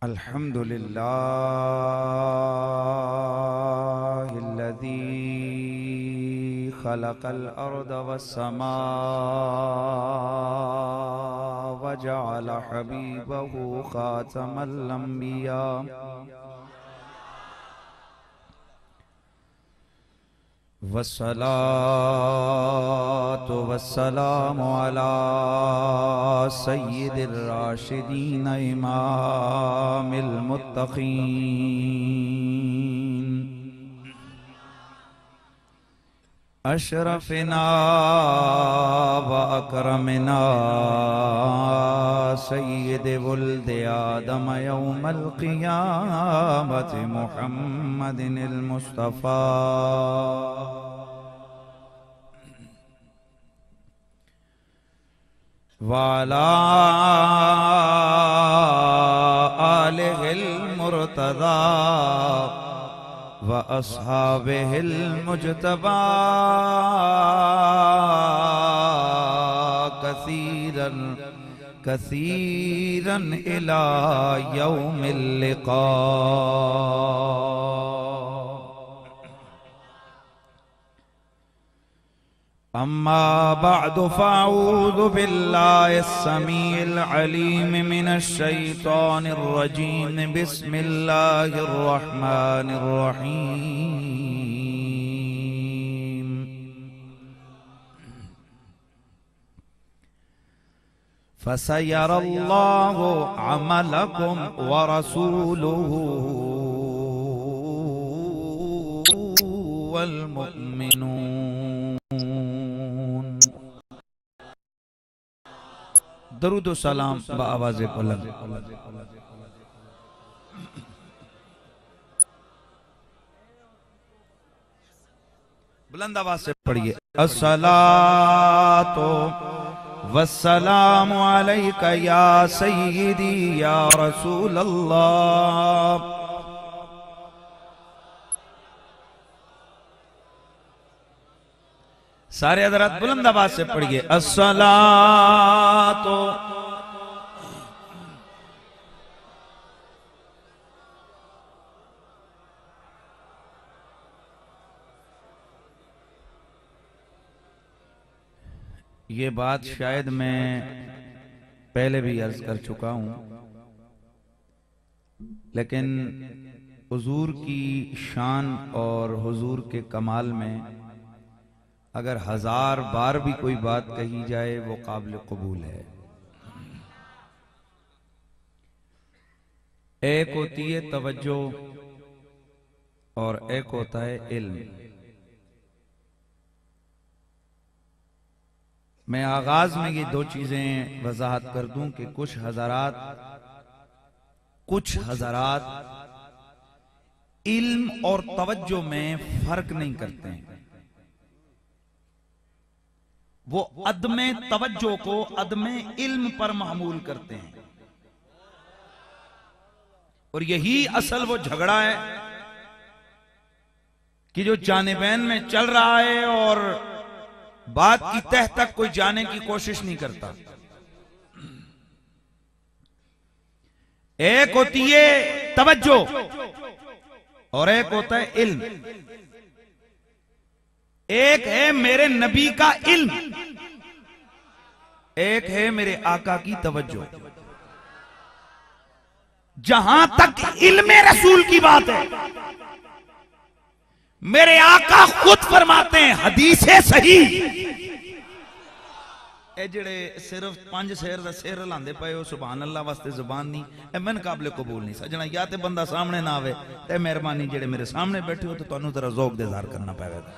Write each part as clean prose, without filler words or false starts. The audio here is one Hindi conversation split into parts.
अल्हम्दुलिल्लाहिल्लज़ी खलक़ल अर्द वस्समा वजअल हबीबहु खातमल अंबिया वस्सलातु वस्सलामु अला सय्यिदिर राशिदीन इमामिल मुत्तक़ीन अशरफिना व अकरमिना सय्यिदि वुल्दि आदम यौमल क़ियामति मुहम्मदिनिल मुस्तफ़ा वाला आलिहिल मुर्तज़ा व अस्हाबिहिल मुज्तबा कसीरन कसीरन इला यौमिल लिक़ा। अम्मा बअदु फ़अऊज़ु बिल्लाहिस समीइल अलीम मिनश शैतानिर रजीम बिस्मिल्लाहिर रहमानिर रहीम। फसयरल्लाहु अमलकुम व रसूलुहु वल मुमिनून। दरूद व सलाम बआवाज़े बुलंद। बुलंद आवाज से पढ़िए। अस्सलातु वस्सलामु अलैका या सय्यिदी या रसूल अल्लाह। सारे हज़रात बुलंद आवाज से पढ़िए। अस्सलातो ये बात शायद मैं पहले भी अर्ज कर चुका हूं, लेकिन हुजूर की शान और हुजूर के कमाल में अगर 1000 बार भी कोई बात कही जाए वो काबिल कबूल है। एक होती है तवज्जो और एक होता है इल्म। मैं आगाज में ये दो चीजें वजाहत कर दूं कि कुछ हजरात इल्म और तवज्जो में फर्क नहीं करते हैं। वो अदमे तवज्जो को अदमे इल्म पर मामूल करते हैं, और यही असल वो झगड़ा है कि जो जानिबैन में चल रहा है और बात की तह तक कोई जाने की कोशिश नहीं करता। एक होती है तवज्जो और एक होता है इल्म। एक है मेरे नबी का इल्म, एक है मेरे आका की तवज्जो। जहां तक इल्मे रसूल की बात है, मेरे आका खुद फरमाते हैं हदीसे सही। ए जेड़े सिर्फ 5 शेर दा शेर लांदे पए हो सुभान अल्लाह वास्ते जुबान नहीं, ए मैन काबिल कबूल नहीं सजना। या ते बंदा सामने ना आवे ते मेहरबानी जेड़े मेरे सामने बैठे हो तो तुहानू जरा ज़ौक़ दे इज़हार करना पवेगा।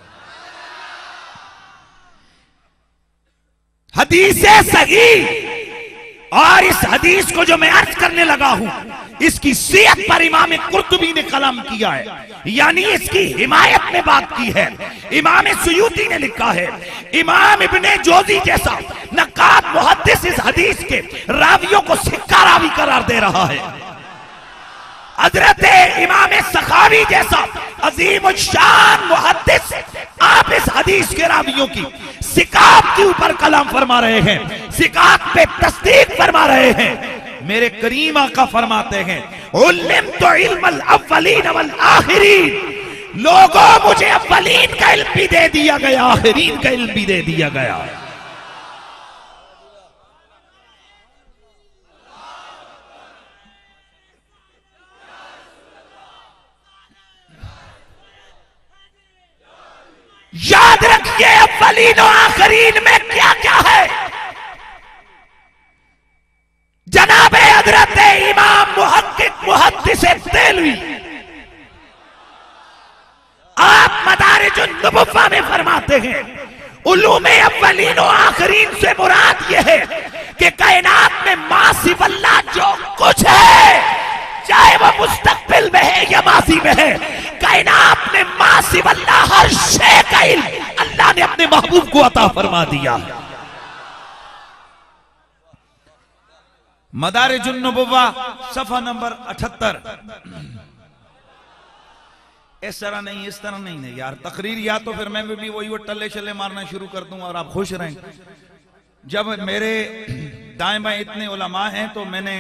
हदीसे सही, और इस हदीस को जो मैं अर्ज करने लगा हूं इसकी सियत पर इमाम कुर्तुबी ने कलम किया है, यानी इसकी हिमायत में बात की है। इमाम सुयूती ने लिखा है, इमाम इब्ने जोजी जैसा नक़ाद मुहद्दिस इस हदीस के रावियों को सिक्का रावी करार दे रहा है। हजरत इमाम सखावी जैसा अजीम शान मुहद्दिस आप इस हदीस के रावियों की सिकात के ऊपर कलाम फरमा रहे हैं, सिकात पे तस्दीक फरमा रहे हैं। मेरे करीम आका फरमाते हैं उल्लिम तो इल्मल अव्वलीन वल आखिरीन, लोगों मुझे अव्वलीन का इल्म भी दे दिया गया, आखिरीन का इल्म भी दे दिया गया। याद रखिए अव्वलीन और आखिरीन में क्या क्या है। जनाब हजरत इमाम मुहक्किक मुहद्दिस देलवी आप मदारिजुन नुबुव्वा में फरमाते हैं, उलूमे अव्वलीन और आखिरीन से मुराद यह है कि कायनात में मासिवल्लाह जो कुछ है, चाहे वह मुस्तकबिल में है या माजी में है, कायनात में मासिवल्लाह हर शे का इल्म अल्लाह ने अपने महबूब को अता फरमा दिया। मदारिजुन नुबुव्वा सफा नंबर 78। इस तरह नहीं, इस तरह नहीं यार तकरीर, या तो फिर मैं भी वही वो टल्ले शल्ले मारना शुरू कर दूं और आप खुश रहें। जब मेरे दाएं बाएं इतने उलमा हैं तो मैंने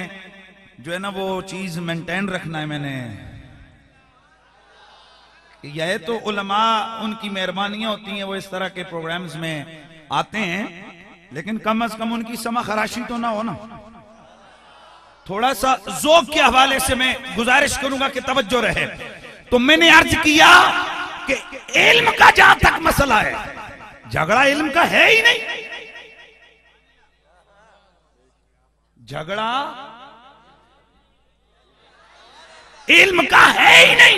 जो है ना वो चीज मेंटेन रखना है। मैंने यह तो उलमा उनकी मेहरबानियां होती हैं, वो इस तरह के प्रोग्राम्स में आते हैं, लेकिन कम से कम उनकी समा खराशी तो ना हो ना। थोड़ा सा ज़ौक़ के हवाले से मैं गुजारिश करूंगा कि तवज्जो रहे। तो मैंने अर्ज किया कि इल्म का जहां तक मसला है, झगड़ा इल्म का है ही नहीं। झगड़ा इल्म का है ही नहीं।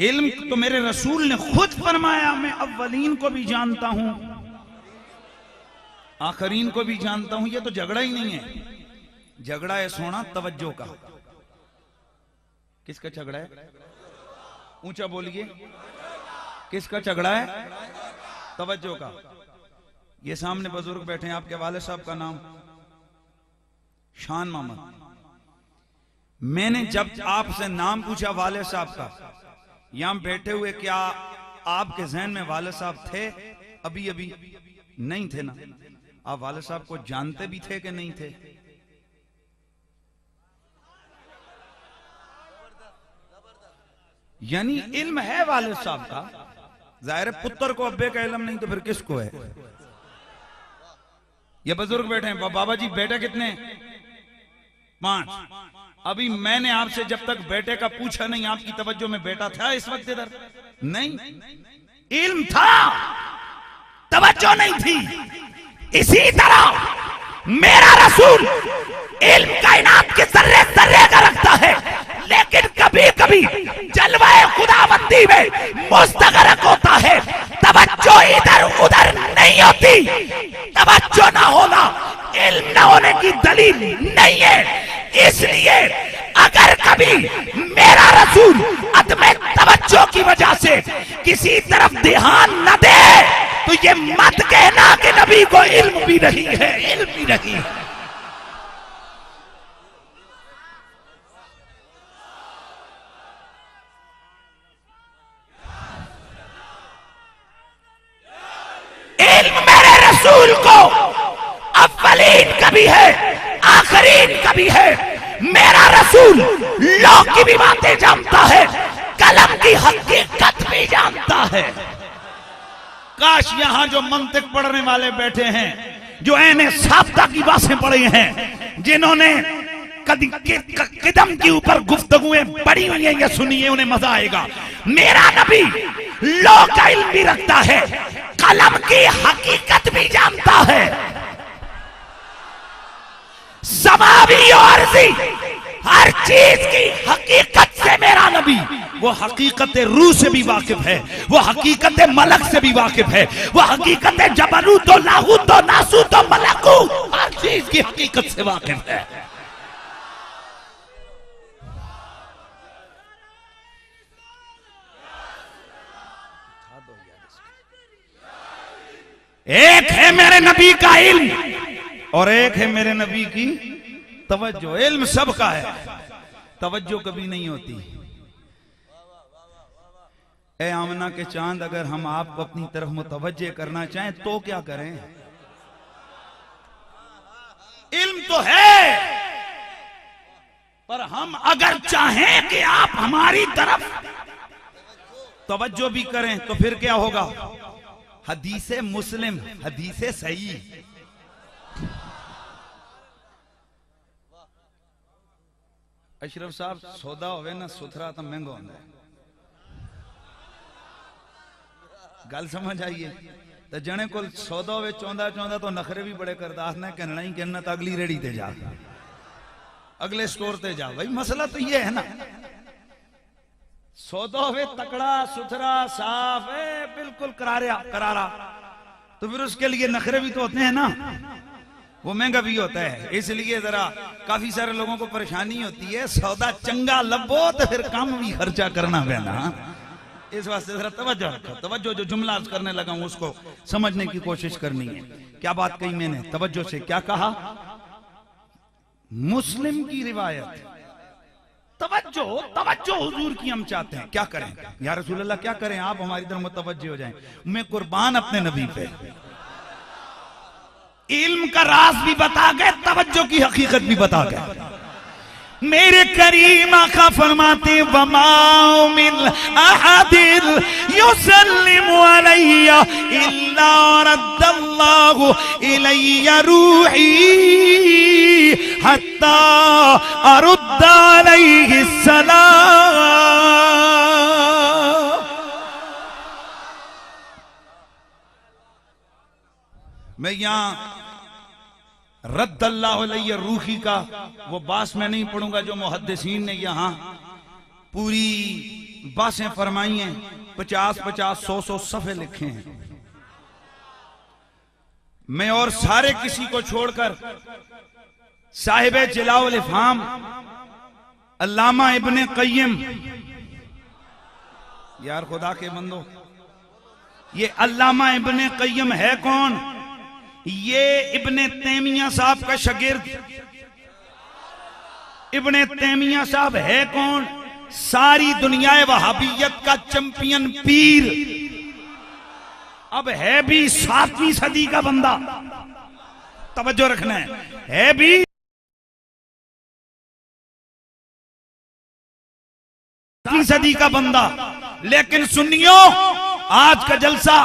इल्म तो मेरे रसूल ने खुद फरमाया, मैं अव्वलीन को भी जानता हूं, आखरीन को भी जानता हूं। ये तो झगड़ा ही नहीं है। झगड़ा है सोना तवज्जो का। किसका झगड़ा है? ऊंचा बोलिए, किसका झगड़ा है? तवज्जो का। ये सामने बुजुर्ग बैठे हैं, आपके वाले साहब का नाम शान मोहम्मद। मैंने जब आपसे नाम पूछा वाले साहब का, यहां बैठे हुए, क्या आपके जहन में वाले साहब थे? अभी अभी नहीं थे ना। आप वाले साहब को जानते भी थे कि नहीं थे? यानी इल्म है वाले साहब का। जाहिर है पुत्र को अब्बे का इल्म नहीं तो फिर किसको है? ये बुजुर्ग बैठे हैं। बाबा जी बेटे कितने? 5। अभी मैंने आपसे जब तक बेटे का पूछा नहीं, आपकी तवज्जो में बेटा था इस वक्त इधर? नहीं, इल्म था, तवज्जो नहीं थी। इसी तरह मेरा रसूल इल्म कायनात के जर्रे जर्रे का रखता है, लेकिन कभी कभी जलवाए खुदाबंदी में मुस्तगरक होता है। तवज्जो इधर उधर नहीं होती। तवज्जो ना होना इल्म ना होने की दलील नहीं है। इसलिए अगर कभी मेरा रसूल अदम तवज्जो की वजह से किसी तरफ ध्यान न दे तो ये मत कहना कि नबी को इल्म भी नहीं है, इल्म भी नहीं है। इल्म मेरे रसूल को अव्वलीन का भी है, आखिरीन का भी है। मेरा रसूल लौ की भी बातें जानता है, कलम की हकीकत भी जानता है। काश यहां जो मंतिक पढ़ने वाले बैठे हैं, जो ऐने साब्ता की बातें पढ़ी हैं, जिन्होंने कदम के ऊपर गुफ्तगुएं पड़ी हुई हैं, या सुनी है, उन्हें मजा आएगा। मेरा नबी लौ का इल्म भी रखता है, कलम की हकीकत भी जानता है। समावी और हर चीज की हकीकत से मेरा नबी, वो हकीकत रूह से भी वाकिफ है, वो हकीकत मलक से भी वाकिफ है, वो हकीकत जबरूत लाहूत नासूत मलकूत, हर चीज की हकीकत से वाकिफ है। एक है मेरे नबी का इल्म और एक है मेरे नबी की तवज्जो। इल्म सबका है, तवज्जो कभी नहीं होती। ए आमना के चांद, अगर हम आपको अपनी तरफ मुतवज्जे करना चाहें तो क्या करें? इल्म तो है, पर हम अगर चाहें कि आप हमारी तरफ तवज्जो भी करें तो फिर क्या होगा? हदीसे मुस्लिम, हदीसे सही। अशरफ साहब सौदा होवे ना सुथरा तो महंगा होता है। गल समझ आइए। तो जने को सौदा होवे चौंदा चौंदा तो नखरे भी बड़े करदास ने कहना ही कहना तो अगली रेड़ी ते जा, अगले स्टोर ते जा। भाई मसला तो ये है ना, सौदा होवे तकड़ा सुथरा साफ है बिल्कुल करारा, तो फिर उसके लिए नखरे भी तो होते हैं ना, वो महंगा भी होता है। इसलिए जरा काफी सारे लोगों को परेशानी होती है, सौदा चंगा लबो तो फिर काम भी खर्चा करना पैना। इस वास्ते जरा तवज्जो रखो। तवज्जो जो जुमला करने लगा हूं उसको समझने की कोशिश करनी है। क्या बात कही मैंने? तवज्जो से क्या कहा? मुस्लिम की रिवायत। तवज्जो तवज्जो हुजूर की हम चाहते हैं। क्या करें या रसूल अल्लाह, क्या करें? आप हमारी तरफ मुतवज्जो हो जाएं। मैं कुर्बान अपने नबी पे। इल्म का राज भी बता गए, तवज्जो की हकीकत भी बता गए। मेरे करीम आका फरमाते वमा मिन अहदिन युसल्लिमु अलैया इल्ला रद्दल्लाहु इलैया रूही हत्ता अरुद्दा अलैहि सलाम। मैं यहां रद्दल्लाहु अलैहि रूही का वो बास में नहीं पढ़ूंगा जो मुहद्दिसीन ने यहां पूरी बासें फरमाई हैं। 50-50 100-100 सफ़े लिखे हैं। मैं और सारे किसी को छोड़कर साहिब जिलाउल इफ़हाम अल्लामा इब्ने क़य्यिम, यार खुदा के बंदो, ये अल्लामा इब्ने क़य्यिम है कौन? ये इब्ने तैमिया साहब का शागिर्द। इब्ने तैमिया साहब है कौन? सारी दुनिया वहाबियत का चैंपियन पीर। अब है भी 7वीं सदी का बंदा, तवज्जो रखना है भी 7वीं सदी का बंदा। लेकिन सुन्नियों, आज का जलसा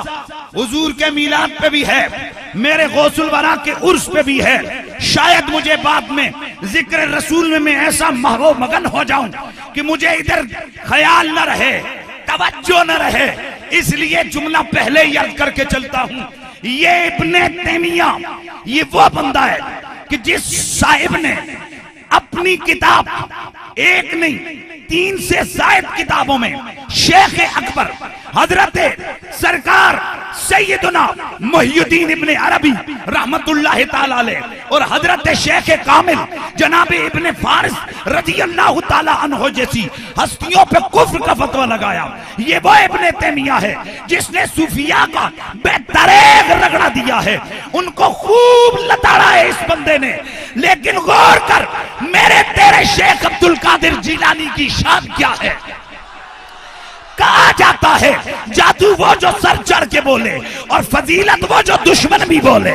हुजूर के मीलाद पे भी है, मेरे गौसुल वरा के उर्स पे भी है। शायद मुझे बाद में जिक्र रसूल में मैं ऐसा महरो मगन हो जाऊं कि मुझे इधर ख्याल न रहे, तवज्जो न रहे, इसलिए जुमला पहले ही अर्ज करके चलता हूं। ये इब्ने तैमिया ये वो बंदा है कि जिस साहिब ने अपनी किताब एक नहीं 3 से ज्यादा किताबों में शेख अकबर हजरत सरकार सैयदना मुहियुद्दीन इब्ने अरबी रहमतुल्लाह ताला अलैह और हजरत शेख कामिल जनाब इब्ने फारिस रज़ियल्लाहु ताला अन्हु जैसी हस्तियों पे कुफ्र का फतवा लगाया। ये वो इब्ने तैमिया है जिसने सूफिया का बेतरेग रगड़ा दिया है, उनको खूब लताड़ा है इस बंदे ने। लेकिन गौर कर, मेरे तेरे शेख अब्दुल कादिर जिलानी की शान क्या है? कहा जाता है जादू वो जो सर चढ़ के बोले और फजीलत वो जो दुश्मन भी बोले।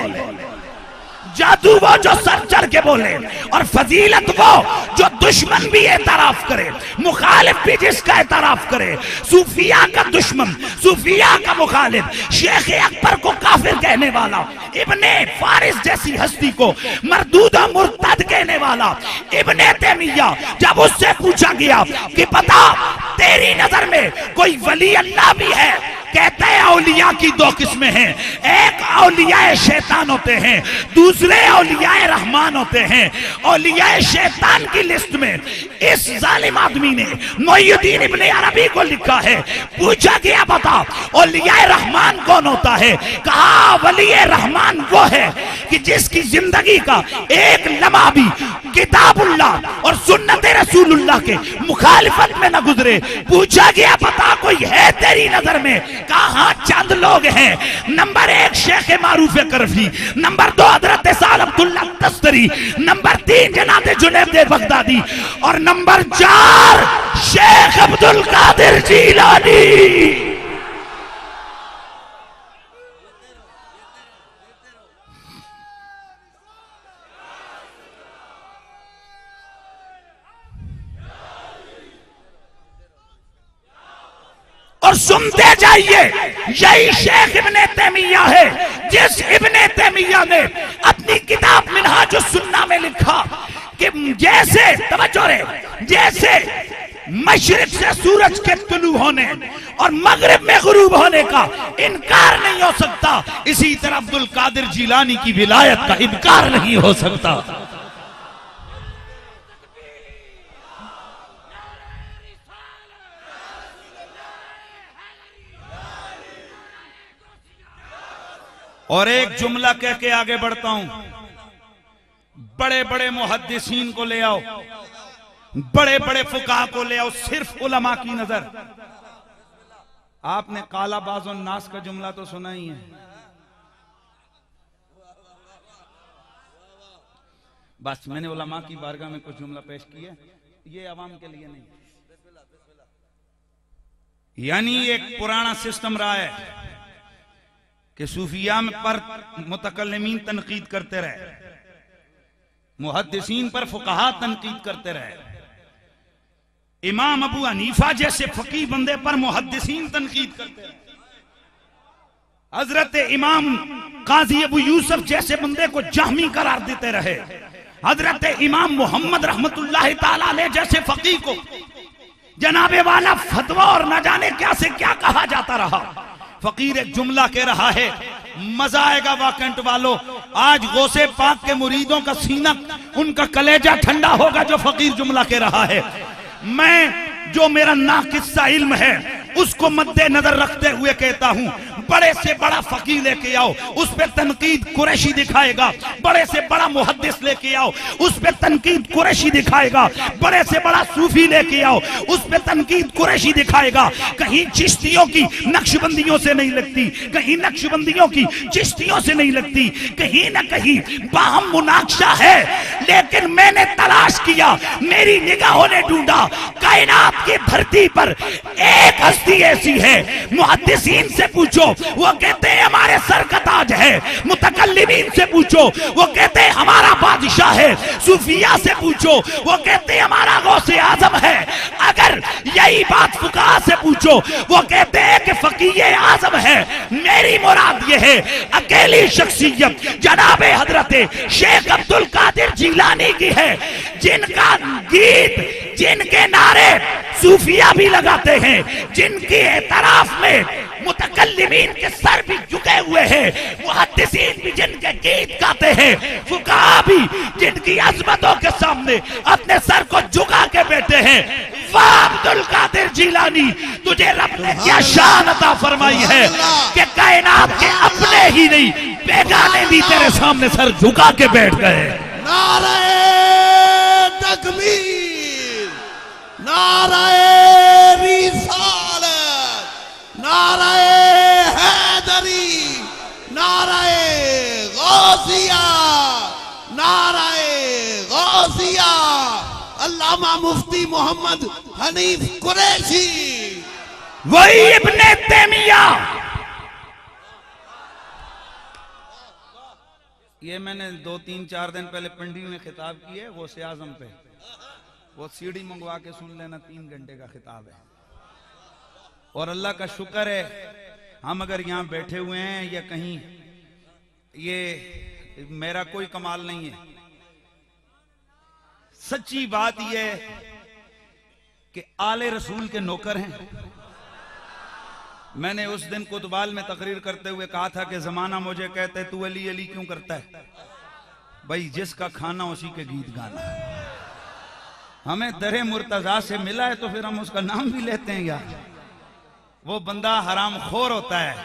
जादू वो जो सर चढ़ के बोले और फजीलत वो जो दुश्मन भी एतराफ करे, मुखालिफ भी जिसका एतराफ करे। सूफिया का दुश्मन, सूफिया का मुखालिफ, शेख अकबर को काफिर कहने वाला, इब्ने फारिस जैसी हस्ती को मरदूदा मुर्तद कहने वाला इब्ने तैमिया, जब उससे पूछा गया कि बता तेरी नजर में कोई वली अल्लाह भी है? कहते हैं औलिया की 2 किस्में हैं, एक औलियाए शैतान होते हैं, दूसरे औलियाए रहमान होते हैं। औलियाए शैतान की लिस्ट में इस जालिम आदमी ने मुहियुद्दीन इब्ने अरबी को लिखा है। पूछा गया बता औलियाए रहमान कौन होता है? कहा वलीए रहमान वो है कि जिसकी जिंदगी का एक लम्हा भी किताबुल्लाह और सुन्नत रसूलुल्लाह के मुखालिफत में न गुजरे। पूछा गया बता कोई है तेरी नजर में? कहा चंद लोग हैं। नंबर 1 शेख मारूफ करफी, नंबर 2 हजरत साल अब्दुल्ला तस्तरी, नंबर 3 जनाब जुनैद बगदादी और नंबर 4 शेख अब्दुल कादिर जिलानी। और सुनते जाइए। यही शेख इब्ने तैमिया है जिस इब्ने तैमिया ने अपनी किताब मिनहाजुस सुन्ना में लिखा कि जैसे तवज्जो रे, जैसे मशरिक से सूरज के तुलू होने और मगरिब में गुरूब होने का इनकार नहीं हो सकता, इसी तरह अब्दुल कादिर जिलानी की विलायत का इनकार नहीं हो सकता। और एक जुमला कह के आगे बढ़ता हूं, बड़े बड़े मुहद्दिसीन को ले आओ, बड़े बड़े फुकाहा को ले आओ, सिर्फ उलमा की नजर। आपने काला बाज और नास का जुमला तो सुना ही है, बस मैंने उलमा की बारगाह में कुछ जुमला पेश किया, ये अवाम के लिए नहीं। यानी एक पुराना सिस्टम रहा है कि सूफिया में पर मुतकल्लिमीन तनकीद करते रहे, मुहद्दिसीन पर फुकाहा तनकीद करते रहे, इमाम अबू हनीफा जैसे फकीह बंदे पर मुहद्दिसीन तनकीद करते रहे, हजरत इमाम काजी अबू यूसुफ जैसे बंदे को जहमी करार देते रहे, हजरत इमाम मोहम्मद रहमतुल्लाह ताला अलैह जैसे फकीह को जनाबे वाला फतवा और न जाने क्या से क्या कहा जाता रहा। फकीर एक जुमला कह रहा है, मजा आएगा वाकंट वालों, आज गौसे पाक के मुरीदों का सीना, उनका कलेजा ठंडा होगा जो फकीर जुमला कह रहा है। मैं जो मेरा नाकिस्सा इल्म है उसको मद्देनजर रखते हुए कहता हूं, बड़े से बड़ा फकीर लेके आओ, उस पे तनकीद कुरैशी दिखाएगा, बड़े से बड़ा मुहद्दिस लेके आओ, उस पे तनकीद कुरैशी दिखाएगा, बड़े से बड़ा सूफी लेके आओ, उस पे तनकीद कुरैशी दिखाएगा। कहीं चिश्तियों की नक्शबंदियों से नहीं लगती, कहीं नक्शबंदियों की चिश्तियों से नहीं लगती, कहीं ना कहीं बाहम मुनाक्शा है। लेकिन मैंने तलाश किया, मेरी निगाहों ने ढूंढा, कायनात की धरती पर एक हस्ती ऐसी है, मुहद्दिसीन से पूछो वो कहते हैं हमारे सर का ताज है, मुतकल्लिमीन से पूछो वो कहते हैं हमारा बादशाह है, सूफिया से पूछो वो कहते हैं हमारा गौसे आजम है, अगर यही बात फुकाहा से पूछो वो कहते हैं कि फकीह आजम है। मेरी मुराद ये है, अकेली शख्सियत जनाबे हजरते शेख अब्दुल कादिर जिलानी की है, जिनका गीत, जिनके नारे सूफिया भी लगाते हैं, जिनकी एतराफ में मुतकल्लिमीन के सर भी झुके हुए हैं, मुहद्दिसीन भी जिनके गीत गाते हैं, फुकाहा भी जिनकी अजमतों के सामने अपने सर को झुका के बैठे हैं। वाह अब्दुल कादिर जिलानी, तुझे रब ने क्या शान अता फरमाई है कि कायनात के अपने ही नहीं बेगाने भी तेरे सामने सर झुका के बैठ गए। नारे तकबीर, नारे रिसालत, नारे हैदरी, नारे गौसिया, नारे गौसिया, अल्लामा मुफ्ती मोहम्मद हनीफ कुरैशी, वही इब्ने तैमिया। ये मैंने 2-3-4 दिन पहले पिंडी में खिताब की है गौसे आजम पे, वो सीडी मंगवा के सुन लेना, 3 घंटे का खिताब है। और अल्लाह का शुक्र है हम अगर यहाँ बैठे हुए हैं या कहीं, ये मेरा कोई कमाल नहीं है, सच्ची बात यह है कि आले रसूल के नौकर हैं। मैंने उस दिन कुतुबाल में तकरीर करते हुए कहा था कि जमाना मुझे कहते तू अली अली क्यों करता है, भाई जिसका खाना उसी के गीत गाना। हमें दरे मुर्तजा से मिला है तो फिर हम उसका नाम भी लेते हैं यार, वो बंदा हराम खोर होता है।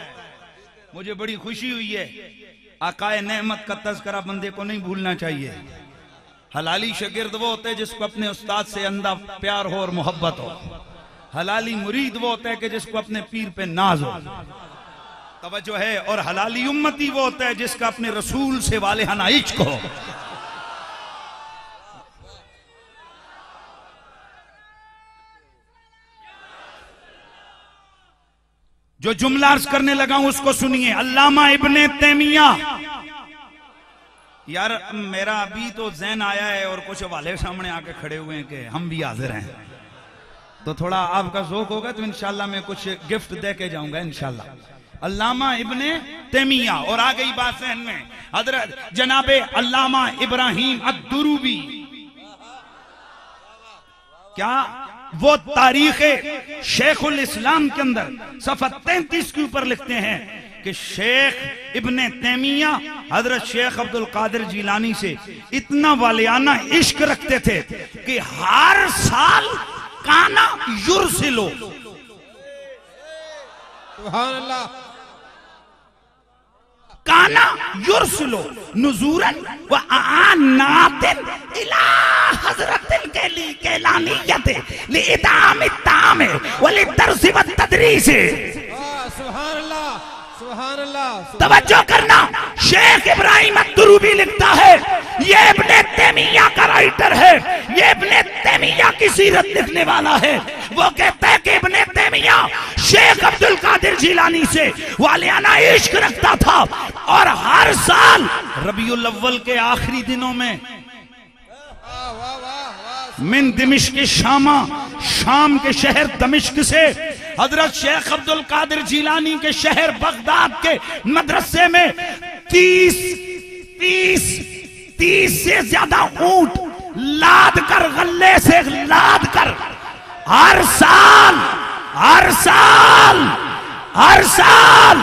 मुझे बड़ी खुशी हुई है, आकाए नेमत का तज़किरा बंदे को नहीं भूलना चाहिए। हलाली शागिर्द वो होते हैं जिसको अपने उस्ताद से अंधा प्यार हो और मोहब्बत हो, हलाली मुरीद वो होता है कि जिसको अपने पीर पे नाज हो, तवज्जो है, और हलाली उम्मती वो होता है जिसका अपने रसूल से वालिहाना इश्क हो। जो जुमला अर्ज करने लगा हूं उसको सुनिए। अल्लामा इब्ने तैमिया, यार मेरा अभी तो ज़हन आया है और कुछ वाले सामने आके खड़े हुए हैं कि हम भी हाजिर हैं। तो थोड़ा आपका ज़ौक़ होगा तो इंशाल्लाह मैं कुछ गिफ्ट दे के जाऊंगा इंशाल्लाह। अल्लामा इब्ने तैमिया, और आ गई बात सहन में, हजरत जनाबे अल्लामा इब्राहिम अद-दुरूबी, क्या वो तारीख शेखुल इस्लाम के अंदर सफ़ा 33 के ऊपर लिखते हैं कि शेख इब्ने तैमिया हजरत शेख अब्दुल कादिर जिलानी से इतना वालियाना इश्क रखते थे कि हर साल काना युरसिलो, सुभान अल्लाह, काना युरसिलो नुज़ूरन व आनातिन इला हज़रतिल कैलानियत लिइताम इत्ताम व लिदर्स व तदरीस। सुभान अल्लाह, सुभान अल्लाह। तवज्जो करना, शेख इब्राहिम अद-दुरूबी लिखता है, ये इब्ने तैमिया का राइटर है, ये इब्ने तैमिया की सीरत लिखने वाला है। वो कहता है कि इब्ने तैमिया शेख अब्दुल कादिर जिलानी से वालियाना इश्क रखता था और हर साल रबीउल अव्वल के आखिरी दिनों में मिन दिमिश्क शामा, शाम के शहर दमिश्क से हजरत शेख अब्दुल कादिर जिलानी के शहर बगदाद के मदरसे में 30 से ज्यादा ऊंट लाद कर, गल्ले से लाद कर हर साल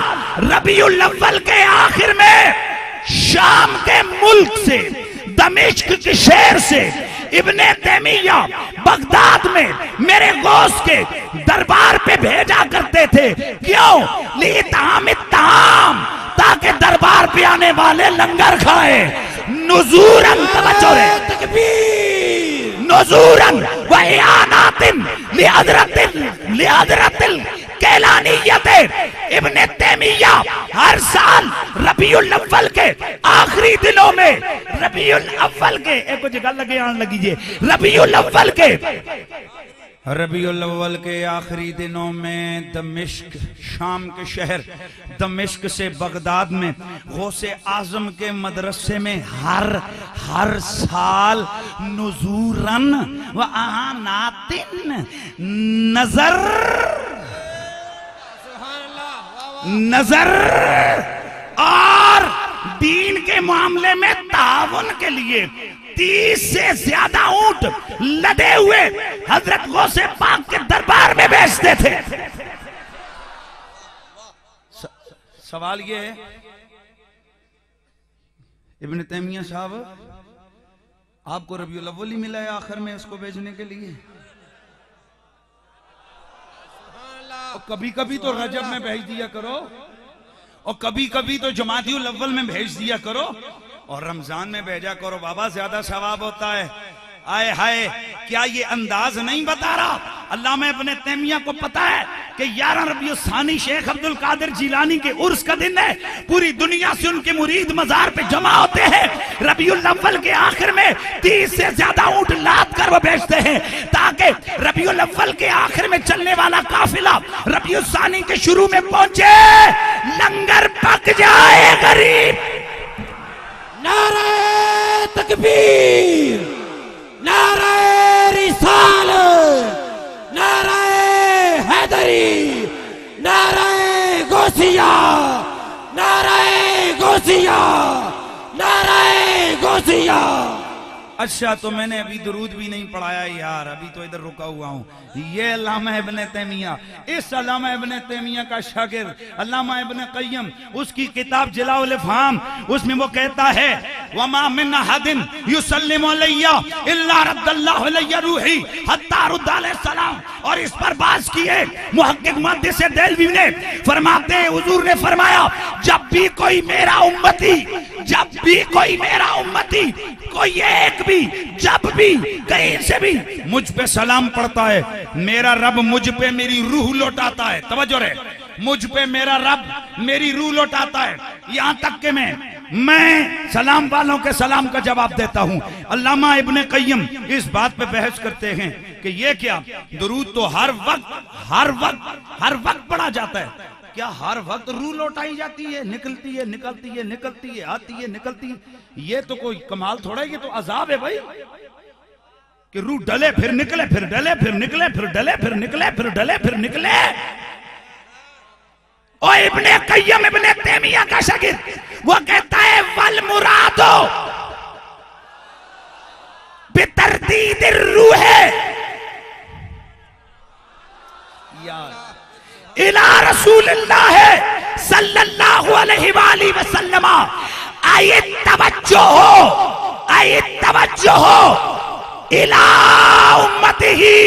रबीउल अव्वल के आखिर में शाम के मुल्क से, दमिश्क के शहर से इब्ने तैमिया बगदाद में मेरे गौस के दरबार पे भेजा करते थे। क्यों? लिइताम इत्ताम, ताकि दरबार पे आने वाले लंगर खाए। नुज़ूरन, तवज्जो रे, तकबीर, नुज़ूरन व इआनातिन लिहज़रतिल कैलानियत। इब्ने तैमिया हर साल रबीउल अव्वल के आखिरी दिनों में, रबीउल अव्वल के एक जगह लगे आने लगी जी, रबीउल अव्वल के आखिरी दिनों में दमिश्क, शाम के शहर दमिश्क से बगदाद में गौसे आजम के मदरसे में हर साल नुज़ूरन व आनातिन नजर और दीन के मामले में ताउन के लिए 30 से ज्यादा ऊंट लदे हुए हजरत गौसे पाक के दरबार में भेजते थे। सवाल ये है, इब्ने तैमिया साहब आपको रबीउल अव्वल ही मिला है आखिर में इसको भेजने के लिए? और कभी कभी तो रजब में भेज दिया करो, और कभी कभी तो जमातियुल अव्वल में भेज दिया करो, और रमजान में भेजा करो बाबा, ज्यादा सवाब होता है। आए हाय, क्या ये अंदाज नहीं बता रहा? अल्लामा इब्ने तैमिया को पता है कि 11 रबीउल सानी शेख अब्दुल कादिर जिलानी के उर्स का दिन है। पूरी दुनिया से उनके मुरीद मजार पे जमा होते हैं। रबीउल अव्वल के आखिर में 30 से ज्यादा ऊंट लाद कर वो भेजते हैं, ताकि रबीउल अव्वल के आखिर में चलने वाला काफिला रबीउल सानी के शुरू में पहुंचे, लंगर पक जाए गरीब। नारे तकबीर, नारे रिसालत, नारे हैदरी, नारे गौसिया, नारे गौसिया, नारे गौसिया। अच्छा, तो मैंने अभी दुरूद भी नहीं पढ़ाया यार, अभी तो इधर रुका हुआ हूँ। ये अल्लामा इब्ने तैमिया, इस अल्लामा इब्ने तैमिया का शागिर्द अल्लामा इब्ने क़य्यम, उसकी किताब जलाउल अफ़हाम, उसमें वो कहता है वमा मिन अहदिन युसल्लिमु अलैया इल्ला रद्दल्लाहु अलैया रूही हत्ता रुद्दा अलैहि सलाम। और इस पर बात किए मुहक्किक मुहद्दिस देलवी ने, फरमाते हैं हुजूर ने फरमाया, जब भी कोई मेरा उम्मती कोई एक भी जब भी कहीं से भी मुझ पे सलाम पढ़ता है, मेरा रब मुझ पे मेरी रूह लौटाता है। तवज्जो रे, मुझ पे मेरा रब मेरी रूह लौटाता है। यहां तक कि मैं सलाम वालों के सलाम का जवाब देता हूं। अल्लामा इब्ने क़य्यम इस बात पे बहस करते हैं कि ये क्या, दुरूद तो हर वक्त पढ़ा जाता है। क्या हर वक्त रूह लौटाई जाती है, निकलती है, निकलती है, आती है, निकलती है? ये तो कोई कमाल थोड़ा है, ये तो अजाब है भाई। कि रूह डले फिर निकले, फिर डले फिर निकले, फिर डले फिर निकले, फिर डले फिर निकले। ओ इब्ने कय्यम इब्ने तैमिया का शागिर्द वो कहता है वल मुरादो बितरदीद रूह इला रसूलिल्लाह सल्लल्लाहु अलैहि वसल्लम। आइए तवज्जो हो, आइए तवज्जो हो इला उम्मतिही।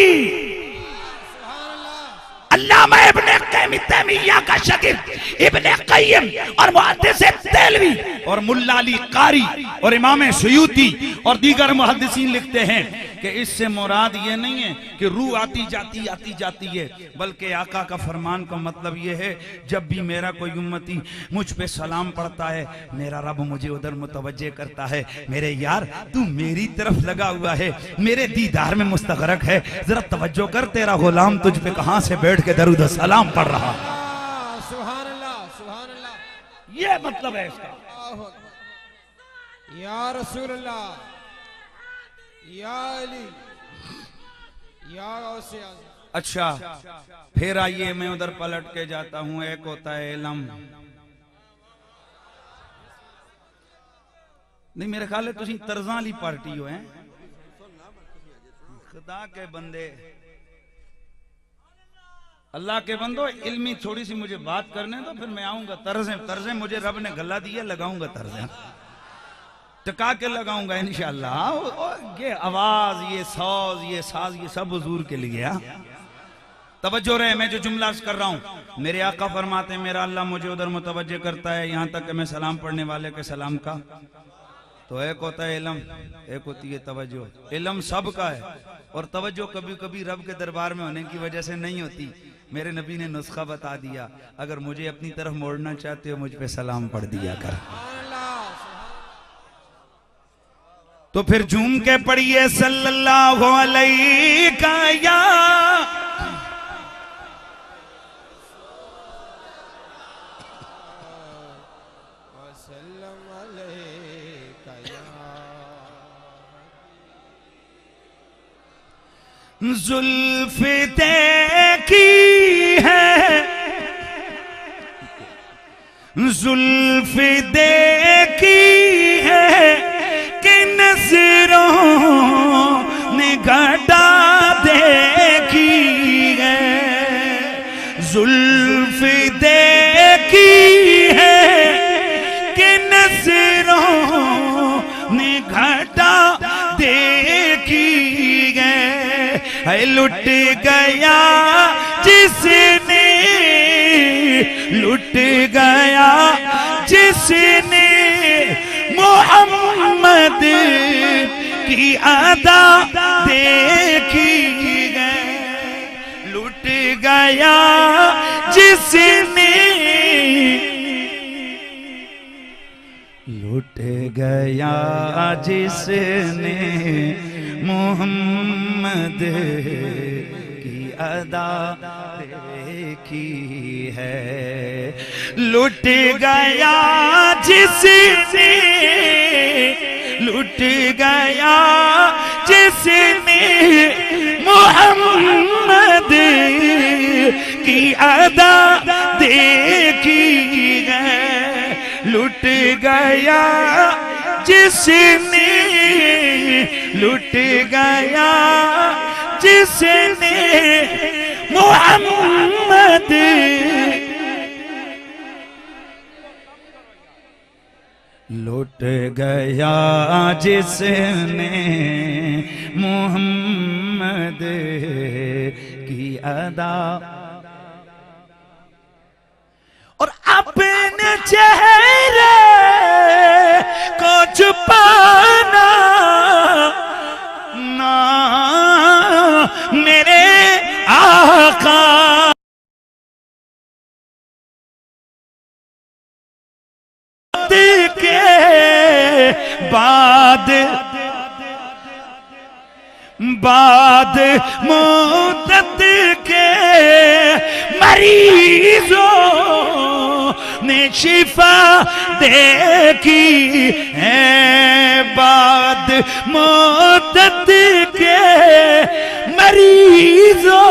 अल्लामा इब्ने तैमिया का शागिर्द इब्ने कय्यम और मुहद्दिस देलवी और मुल्ला अली कारी और इमाम सुयूती और दीगर मुहद्दिसीन लिखते हैं कि इससे मुराद ये नहीं है कि रूह आती जाती है, बल्कि आका का फरमान का मतलब ये है जब भी मेरा कोई उम्मती मुझ पे सलाम पढ़ता है मेरा रब मुझे उधर मुतवज्जे करता है, मेरे यार तू मेरी तरफ लगा हुआ है, मेरे दीदार में मुस्तगरक है, जरा तवज्जो कर तेरा गुलाम तुझ पे कहां से बैठ के दरूद सलाम पढ़ रहा। सुभान अल्लाह, सुभान अल्लाह। ये मतलब है इसका। या रसूल अल्लाह, या अली, या गौसे आज़म। अच्छा फिर आइए मैं उधर पलट के जाता हूं। एक होता है इल्म, नहीं मेरे ख्याल है तुसी तर्जा वाली पार्टी हो हैं खुदा के बंदे, अल्लाह के बंदो। इल्मी थोड़ी सी मुझे बात करने दो फिर मैं आऊंगा। तर्जे मुझे रब ने गला दिया, लगाऊंगा तर्जे, टका के लगाऊंगा इंशाअल्लाह। ये आवाज, ये सौज, ये साज, ये सब हुजूर के लिए। तवज्जो रहे, मैं जो जुमला कर रहा हूं, मेरे आका फरमाते हैं मेरा अल्लाह मुझे उधर मुतवज्जे करता है यहां तक कि मैं सलाम पढ़ने वाले के सलाम का। तो एक होता है इल्म, एक होती है तवज्जो। इल्म सब का है और तवज्जो कभी कभी रब के दरबार में होने की वजह से नहीं होती। मेरे नबी ने नुस्खा बता दिया, अगर मुझे अपनी तरफ मोड़ना चाहते हो मुझ पे सलाम पढ़ दिया कर। तो फिर झूम के पढ़िए सल्लल्लाहु अलैहि का या जुल्फ देखी है, जुल्फ देखी है कि नजरों ने घटा देखी है, जुल्फ देखी है कि नजरों ने घटा देखी है। लुट गया जिसने, लुट गया जिसने मोहम्मद की अदा देखी है, लुट गया जिसने, लुट गया जिसने मोहम्मद की अदा देखी है, लुट गया जिसने, लुट गया जिसने मोहम्मद की अदा देखी है, लुट गया जिसने, लुट गया जिसने मोहम्मद, लुट गया जिसने मोहम्मद की अदा और अपने चेहरे को छुपाना ना मेरे आका के बाद मुद्दत के मरीजों ने शिफा देखी है, बाद मुद्दत के मरीजों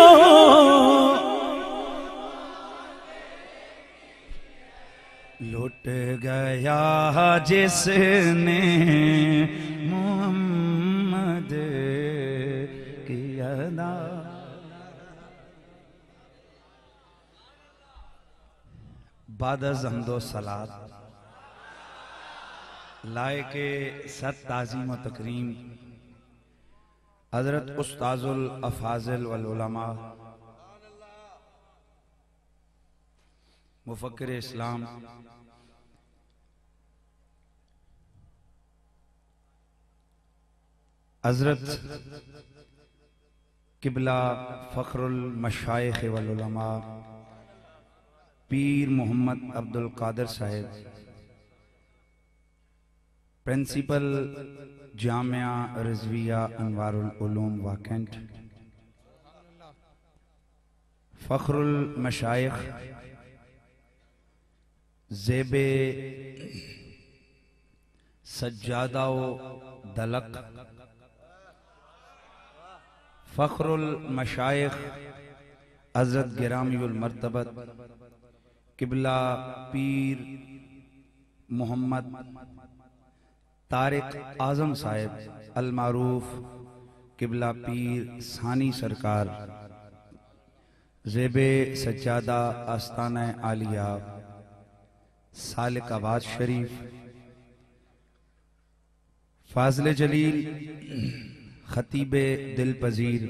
लुट गया जिसने मोहम्मद की अदा। बादज़ हम्दो सलात लायके सत ताज़ीम व तकरीम हज़रत उस्ताज़ुल अफ़ाज़िल वल उलमा मुफ़क्किर इस्लाम हज़रत किबला फ़ख्रुल मशाइख़ वल उलमा पीर मोहम्मद अब्दुल कादिर साहिब, प्रिंसिपल जामिया रिज़विया अनवारुल उलूम वाकेंट, फ़ख्रुल मशाइख़ ज़ेबे सज्जादा व दलक, फ़ख्रुल मशाइख़ हज़रत गिरामीउल मर्तबत किबला पीर मोहम्मद तारिक आज़म साहिब अल मारूफ किबला पीर सानी सरकार ज़ेबे सज्जादा आस्ताना आलिया सालिकाबाद शरीफ, फाज़िल जलील खतीबे दिल पजीर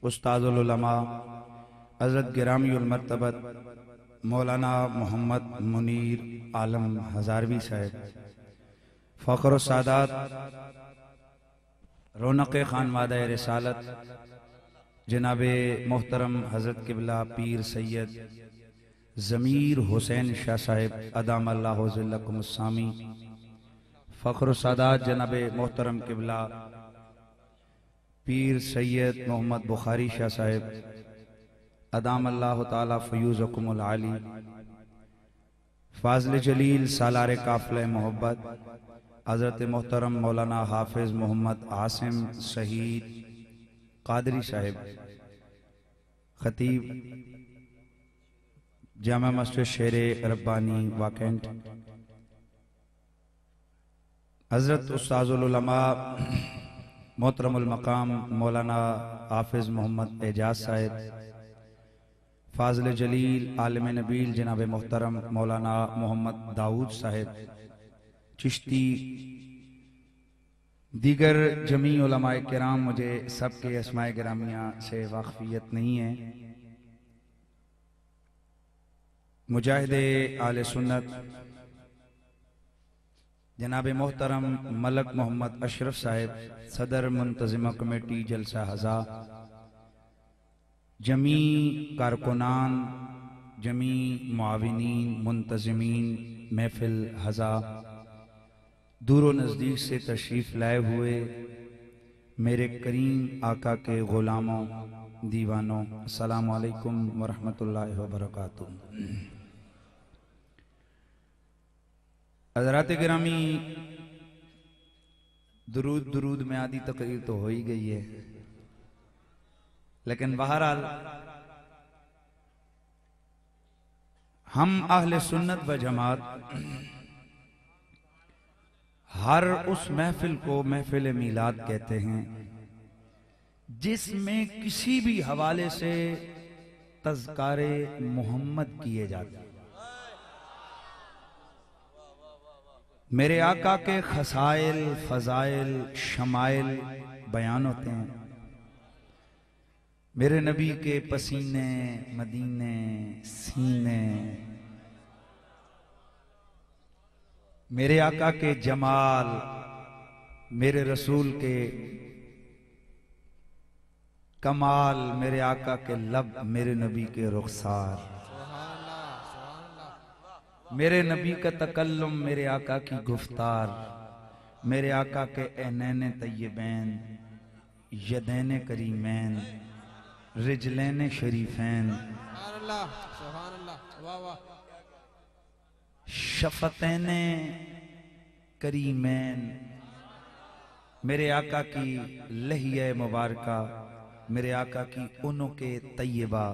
उस्ताज़ुल उलमा हज़रत गिरामीउल मर्तबत मौलाना मोहम्मद मुनीर आलम हज़ारवी साहिब, फ़ख्र सादात रौनक खानवादा रिसालत जनाबे मोहतरम हज़रत किबला पीर सैयद ज़मीर हुसैन शाह साहिब अदाम अल्लाहु ज़िल्लकुमुस्सामी, फ़ख्र सादात जनाबे मोहतरम किबला पीर सैयद मोहम्मद बुखारी शाह साहिब अदाम अल्लाह ताला फ़यूज़कुमुल आली, फाज़िल जलील सालार काफ़िले मोहब्बत हज़रत मोहतरम मौलाना हाफिज़ मोहम्मद आसिम शहीद कादरी साहिब, खतीब जामा मस्जिद शेरे रब्बानी वाकेंट, हज़रत उस्ताज़ुल उलमा मोहतरमुल मकाम मौलाना हाफिज़ मोहम्मद एजाज साहिब, फाज़िल जलील आलिम नबील जनाब मोहतरम मौलाना मोहम्मद दाऊद साहिब चिश्ती, दीगर जमी उलमाए किराम, मुझे सबके अस्माए गिरामिया से वाक़फ़ियत नहीं है। मुजाहिदे आले सुन्नत जनाब मोहतरम मलक मोहम्मद अशरफ साहिब सदर मुंतज़िमा कमेटी जलसा हज़ा, जमी कारकुनान जमी मुआविनीन मुंतज़िमीन महफिल हज़ा, दूर नज़दीक से तशरीफ़ लाए हुए मेरे करीम आका के ग़ुलामों दीवानों, अस्सलामु अलैकुम वरहमतुल्लाहि वबरकातुहू। हज़रात गिरामी, दुरूद में आधी तकरीर तो हो ही गई है, लेकिन बहरहाल हम अहले सुन्नत व जमात हर उस महफिल को महफिल मीलाद कहते हैं जिसमें किसी भी हवाले से तज़कारे मोहम्मद किए जाते हैं। मेरे आका के खसाइल फजाइल शमाइल बयान होते हैं, मेरे नबी के पसीने मदीने सीने, मेरे आका के जमाल, मेरे रसूल के कमाल, मेरे आका के लब, मेरे नबी के रुखसार, मेरे नबी का तकल्लुम, मेरे आका की गुफ्तार, मेरे आका के ऐनैन तय्यबैन, यदैन करीमैन, रिजलैन शरीफैन, शफतैन करीमैन, मेरे आका की लहिया मुबारका, मेरे आका की उनके तैयबा,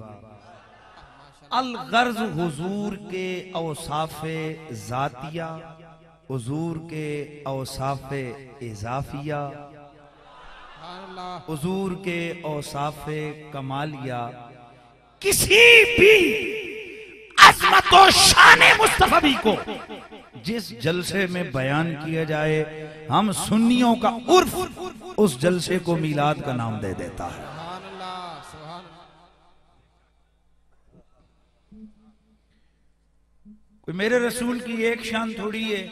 अल गर्ज हुजूर के औसाफे जातिया, हुजूर के औसाफे इजाफिया, हुजूर के औसाफे कमालिया, किसी भी अज़मत और शान मुस्तफवी को जिस जलसे में बयान किया जाए, हम सुन्नियों का उर्फ उस जलसे को मीलाद का नाम दे देता है। कोई मेरे रसूल की एक शान थोड़ी है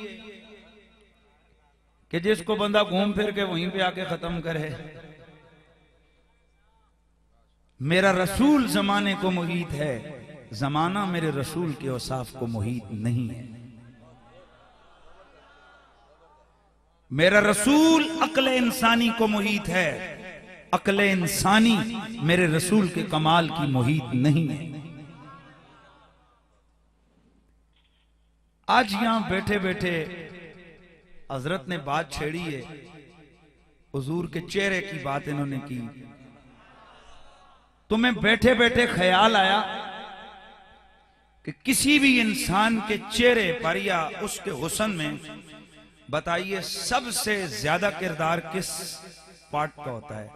कि जिसको बंदा घूम फिर के वहीं पे आके खत्म करे। मेरा रसूल जमाने को मुहीत है, जमाना मेरे रसूल के औसाफ को मुहीत नहीं है। मेरा रसूल अक्ल इंसानी को मुहीत है, अक्ल इंसानी मेरे रसूल के कमाल की मुहीत नहीं है। आज यहां बैठे बैठे हजरत ने बात छेड़ी है, हुजूर के चेहरे की बात इन्होंने की, तो मैं बैठे बैठे ख्याल आया कि किसी भी इंसान के चेहरे पर या उसके हुस्न में बताइए सबसे ज्यादा किरदार किस पार्ट का होता है?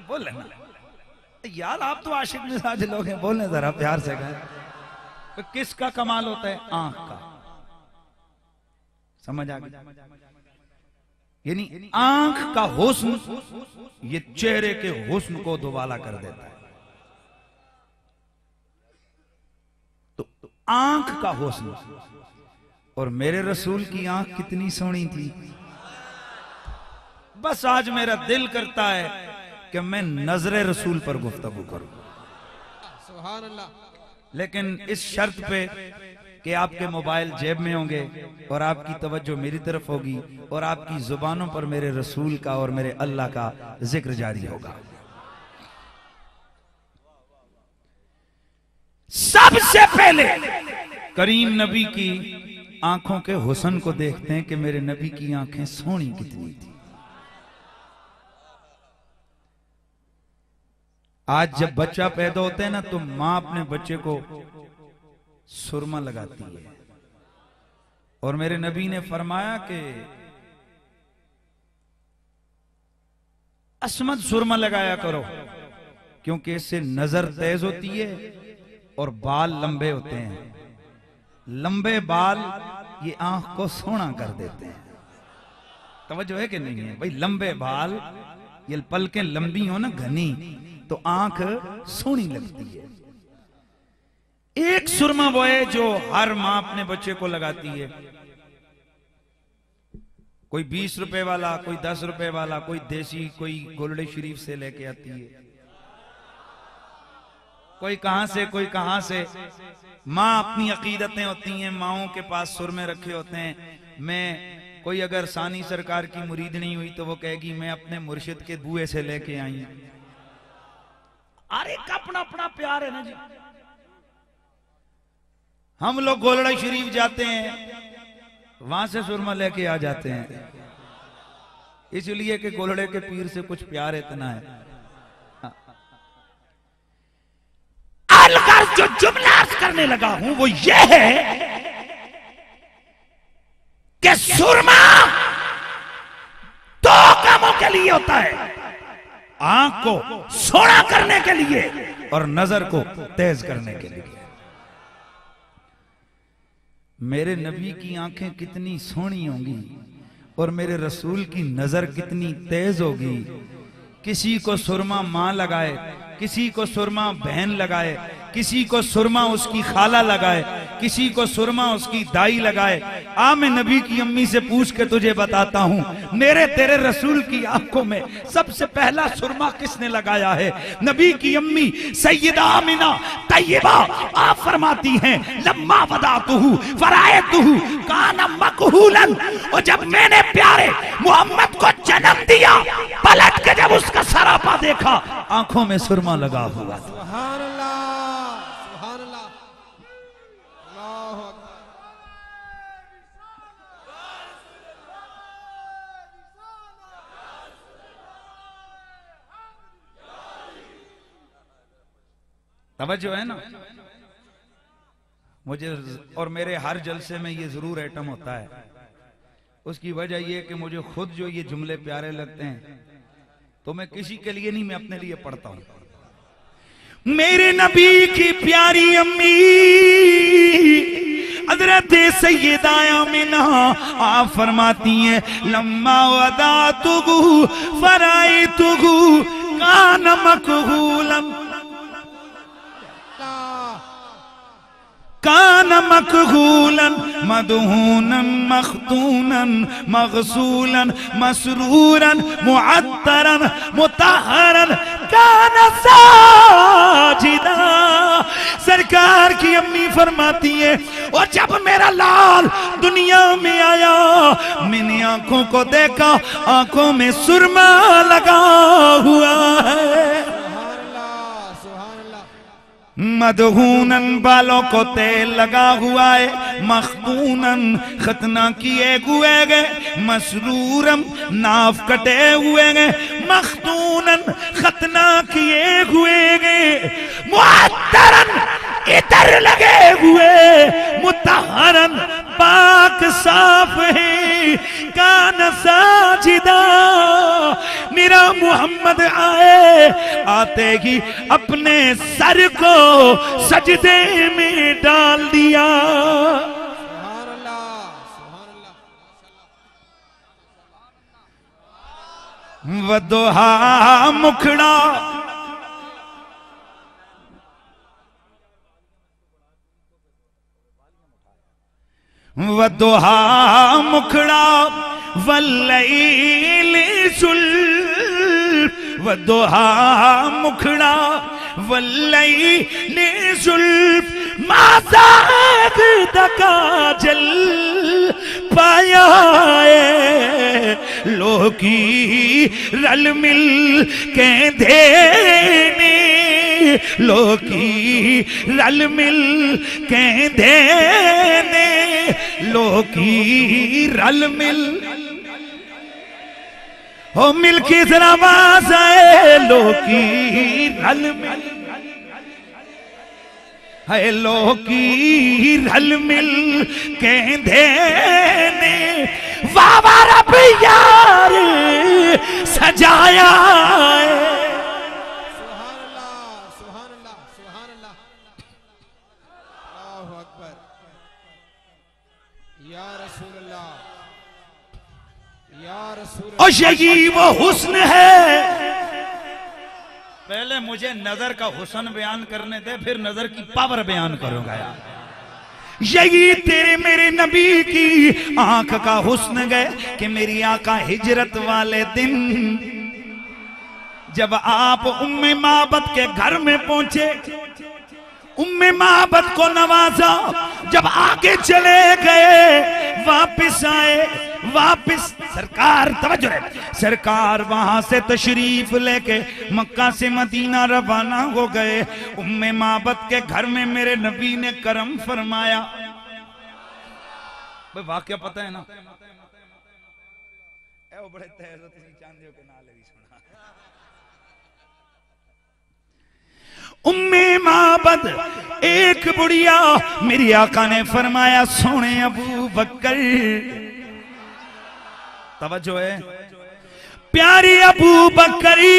बोले ना यार, आप तो आशिक मिजाज लोग हैं, बोलने जरा प्यार से कहें। तो किसका कमाल होता है? आंख का। समझ आ गया? यानी आंख का हुस्न ये चेहरे के हुस्न को दुबाला कर देता है। तो आंख का हुस्न, और मेरे रसूल की आंख कितनी सोहनी थी। बस आज मेरा दिल करता है कि मैं नजरे रसूल पर गुफ्तगू करूं, सुभान अल्लाह, लेकिन इस शर्त पे कि आपके मोबाइल जेब में होंगे और आपकी तवज्जो मेरी तरफ होगी और आपकी जुबानों पर मेरे रसूल का और मेरे अल्लाह का जिक्र जारी होगा। सबसे पहले करीम नबी की आंखों के हुस्न को देखते हैं कि मेरे नबी की आंखें सोहनी कितनी थी। आज जब बच्चा पैदा होता है ना, तो मां अपने बच्चे को सुरमा लगाती है, और मेरे नबी ने फरमाया कि असमत सुरमा लगाया करो, क्योंकि इससे नजर तेज होती है और बाल लंबे होते हैं। लंबे बाल ये आंख को सोना कर देते हैं। तवज्जो है कि नहीं है भाई? लंबे बाल, ये पलकें लंबी हो ना घनी, तो आंख सोहनी लगती है। एक सुरमा वो है जो हर मां अपने बच्चे को लगाती है। कोई 20 रुपए वाला, कोई 10 रुपए वाला, कोई देसी, कोई गोलड़े शरीफ से लेके आती है, कोई कहां से कोई कहां से। मां अपनी अकीदतें होती हैं, माओं के पास सुरमे रखे होते हैं। मैं कोई अगर सानी सरकार की मुरीद नहीं हुई तो वो कहेगी मैं अपने मुर्शिद के बुए से लेके आई। अरे अपना अपना प्यार है ना जी। हम लोग गोलड़ा शरीफ जाते हैं, वहां से सुरमा लेके आ जाते हैं, इसलिए कि गोलड़े के पीर से कुछ प्यार इतना है। अलगर्ज जो जुमला अर्ज करने लगा हूं वो ये है कि सुरमा दो कामों के लिए होता है, आंख को सोना करने के लिए और नजर को तेज करने के लिए। मेरे नबी की आंखें कितनी सोहनी होंगी और मेरे रसूल की नजर कितनी तेज होगी। किसी को सुरमा मां लगाए, किसी को सुरमा बहन लगाए, किसी को सुरमा उसकी खाला लगाए, किसी को सुरमा उसकी दाई लगाए। आ मैं नबी की अम्मी से पूछ के तुझे बताता हूं, मेरे तेरे रसूल की आंखों में सबसे पहला सुरमा किसने लगाया है? नबी की अम्मी सैयदा आमिना तैयबा। आप फरमाती हैं लम्मा वदातुहु फरायतुहु काना मकहूलन, और जब मैंने प्यारे मोहम्मद को जन्म दिया, पलट के जब उसका सरापा देखा, आंखों में सुरमा लगा हुआ। सुभान अल्लाह, सुभान अल्लाह, अल्लाहु अकबर। तवज्जो है ना। मुझे और मेरे हर जलसे में ये जरूर आइटम होता है। उसकी वजह ये कि मुझे खुद जो ये जुमले प्यारे लगते हैं तो मैं किसी के लिए नहीं, मैं अपने लिए पढ़ता हूं। मेरे नबी की प्यारी अम्मी हज़रत सैयदा आमिना आप फरमाती हैं, लम्मा वदातुहु फराइतुहु कान मकहूलन कान मकहूलन मदहूनन मखतूनन मगसूलन मसरूरन मुअत्तरन मुतहरन कान साजिदा। सरकार की अम्मी फरमाती है, और जब मेरा लाल दुनिया में आया मैंने आंखों को देखा, आंखों में सुरमा लगा हुआ है, मदहूनन बालों को तेल लगा हुआ है, मखतूनन खतना किए हुए गए, मसरूरम नाफ कटे हुए गए, मखतूनन खतना किए हुए गए, मुअत्तरन इतर लगे हुए, मुतहरन पाक साफ है, कान साजिदा। मेरा मोहम्मद आए, आते ही अपने सर को सजदे में डाल दिया। वदोहा मुखड़ा वदोहा मुखड़ा वल्लैल जुल्फ वदोहा मुखड़ा वल्लैल जुल्फ माज़ाग दका जल पाया लो की रल मिल के देने लो की रल मिल के देने लो की रल मिल हो मिल की जरा आवाज आए लो की रल मिल है लो की रल मिल के देने वाह रब यार सजाया और यही वो हुस्न है। पहले मुझे नजर का हुस्न बयान करने दे, फिर नजर की पावर बयान करूंगा यार। यही तेरे मेरे नबी की आंख का हुस्न गए कि मेरी आका हिजरत वाले दिन जब आप उम्मे माबद के घर में पहुंचे, उम्मे माबद को नवाजा, जब आगे चले गए वापिस आए, वापिस सरकार तवज्जो है, सरकार वहां से तशरीफ लेके मक्का से मदीना रवाना हो गए। उम्मे माबद के घर में मेरे नबी ने करम फरमाया। भाई वाकया पता है ना, ए बड़े तहज़्ज़ुब से चांदियों के नाले भी सुना। उम्मे माबद एक बुढ़िया, मेरी आका ने फरमाया सोने अबू बकर, तवज्जो है, प्यारी अबू बकरी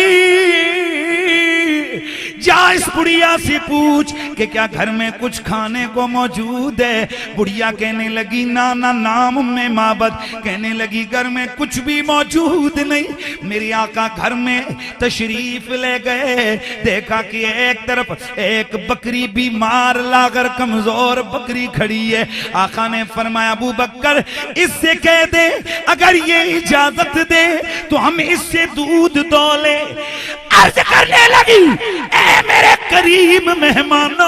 जा इस बुढ़िया से पूछ कि क्या घर में कुछ खाने को मौजूद है। बुढ़िया कहने लगी ना ना नाम में माबद, कहने लगी घर में कुछ भी मौजूद नहीं। मेरी आका घर में तशरीफ ले गए, देखा कि एक तरफ एक बकरी बीमार लाकर कमजोर बकरी खड़ी है। आका ने फरमाया अबू बकर इससे कह दे अगर ये इजाजत दे तो हम इससे दूध दौले। अर्ज करने लगी ए मेरे करीम मेहमानों,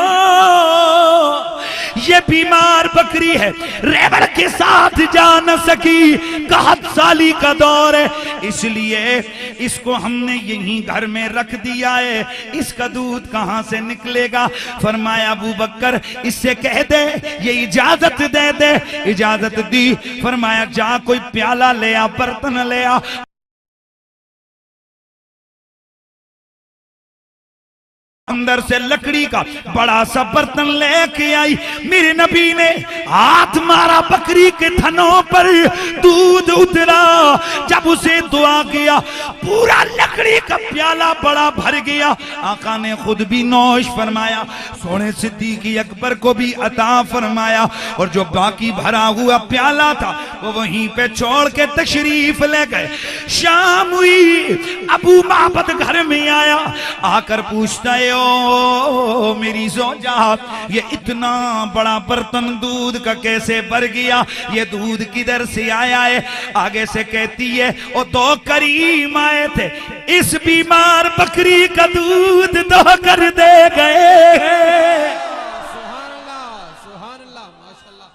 ये बीमार बकरी है, रेवड़ के साथ जा न सकी, कहत साली का दौर है, इसलिए इसको हमने यहीं घर में रख दिया है, इसका दूध कहां से निकलेगा। फरमाया अबू बकर इससे कह दे ये इजाजत दे दे। इजाजत दी। फरमाया जा कोई प्याला ले आ, बर्तन ले आ। अंदर से लकड़ी का बड़ा सा बर्तन लेके आई। मेरे नबी ने हाथ मारा, बकरी के थनों पर दूध उतरा। जब उसे दुआ किया, पूरा लकड़ी का प्याला बड़ा भर गया। आका ने खुद भी नौश फरमाया, सोने सिद्दीक अकबर को भी अता फरमाया। और जो बाकी भरा हुआ प्याला था वो वहीं पे छोड़ के तशरीफ ले गए। शाम हुई, अबू माबद घर में आया, आकर पूछता है, ओ मेरी जोजा, ये इतना बड़ा बर्तन दूध का कैसे भर गया? ये दूध किधर से आया है? आगे से कहती है, ओ तो करीम आए थे, इस बीमार बकरी का दूध दो कर दे गए। सुभान अल्लाह माशाअल्लाह।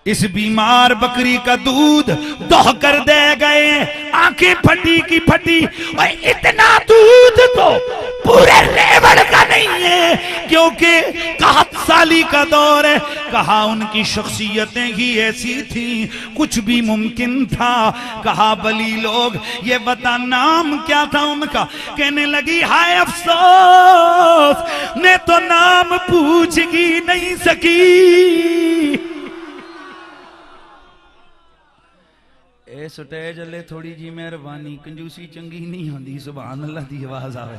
इस बीमार बकरी का दूध दोह कर दे गए। आंखें फटी की फटी। और इतना दूध तो पूरे रेवड़ का नहीं है, क्योंकि 7 साली का दौर है। कहा उनकी शख्सियतें ही ऐसी थी, कुछ भी मुमकिन था। कहा बली लोग, ये बता नाम क्या था उनका? कहने लगी, हाय अफसोस, मैं तो नाम पूछ ही नहीं सकी। ए स्टेज अल्ले थोड़ी जी मेहरबानी, कंजूसी चंगी नहीं होंदी। सुभान अल्लाह दी आवाज आवे।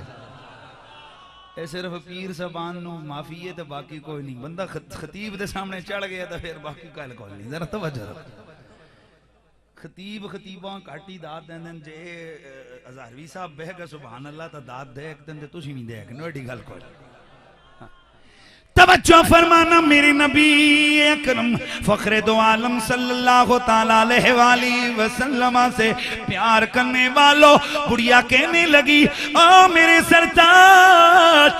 ए सिर्फ पीर साहबान नु माफी है तो बाकी कोई नहीं। बंदा खतीब दे सामने चढ़ गया तो फिर बाकी गल कोई नहीं। जरा तवज्जो रखो। खतीब खतीबा घट ही दात देंदे, जे हजारवी साहब बह गए सुभान अल्लाह तो दात दे देंदे, तुसी भी दे के एडी गल कोई। तवज्जो फरमाना, मेरे नबी अकरम फखरे दो आलम सल्लल्लाहु ताला अलैहि वसल्लम से प्यार करने वालों, बुढ़िया कहने लगी, ओ मेरे सरताज,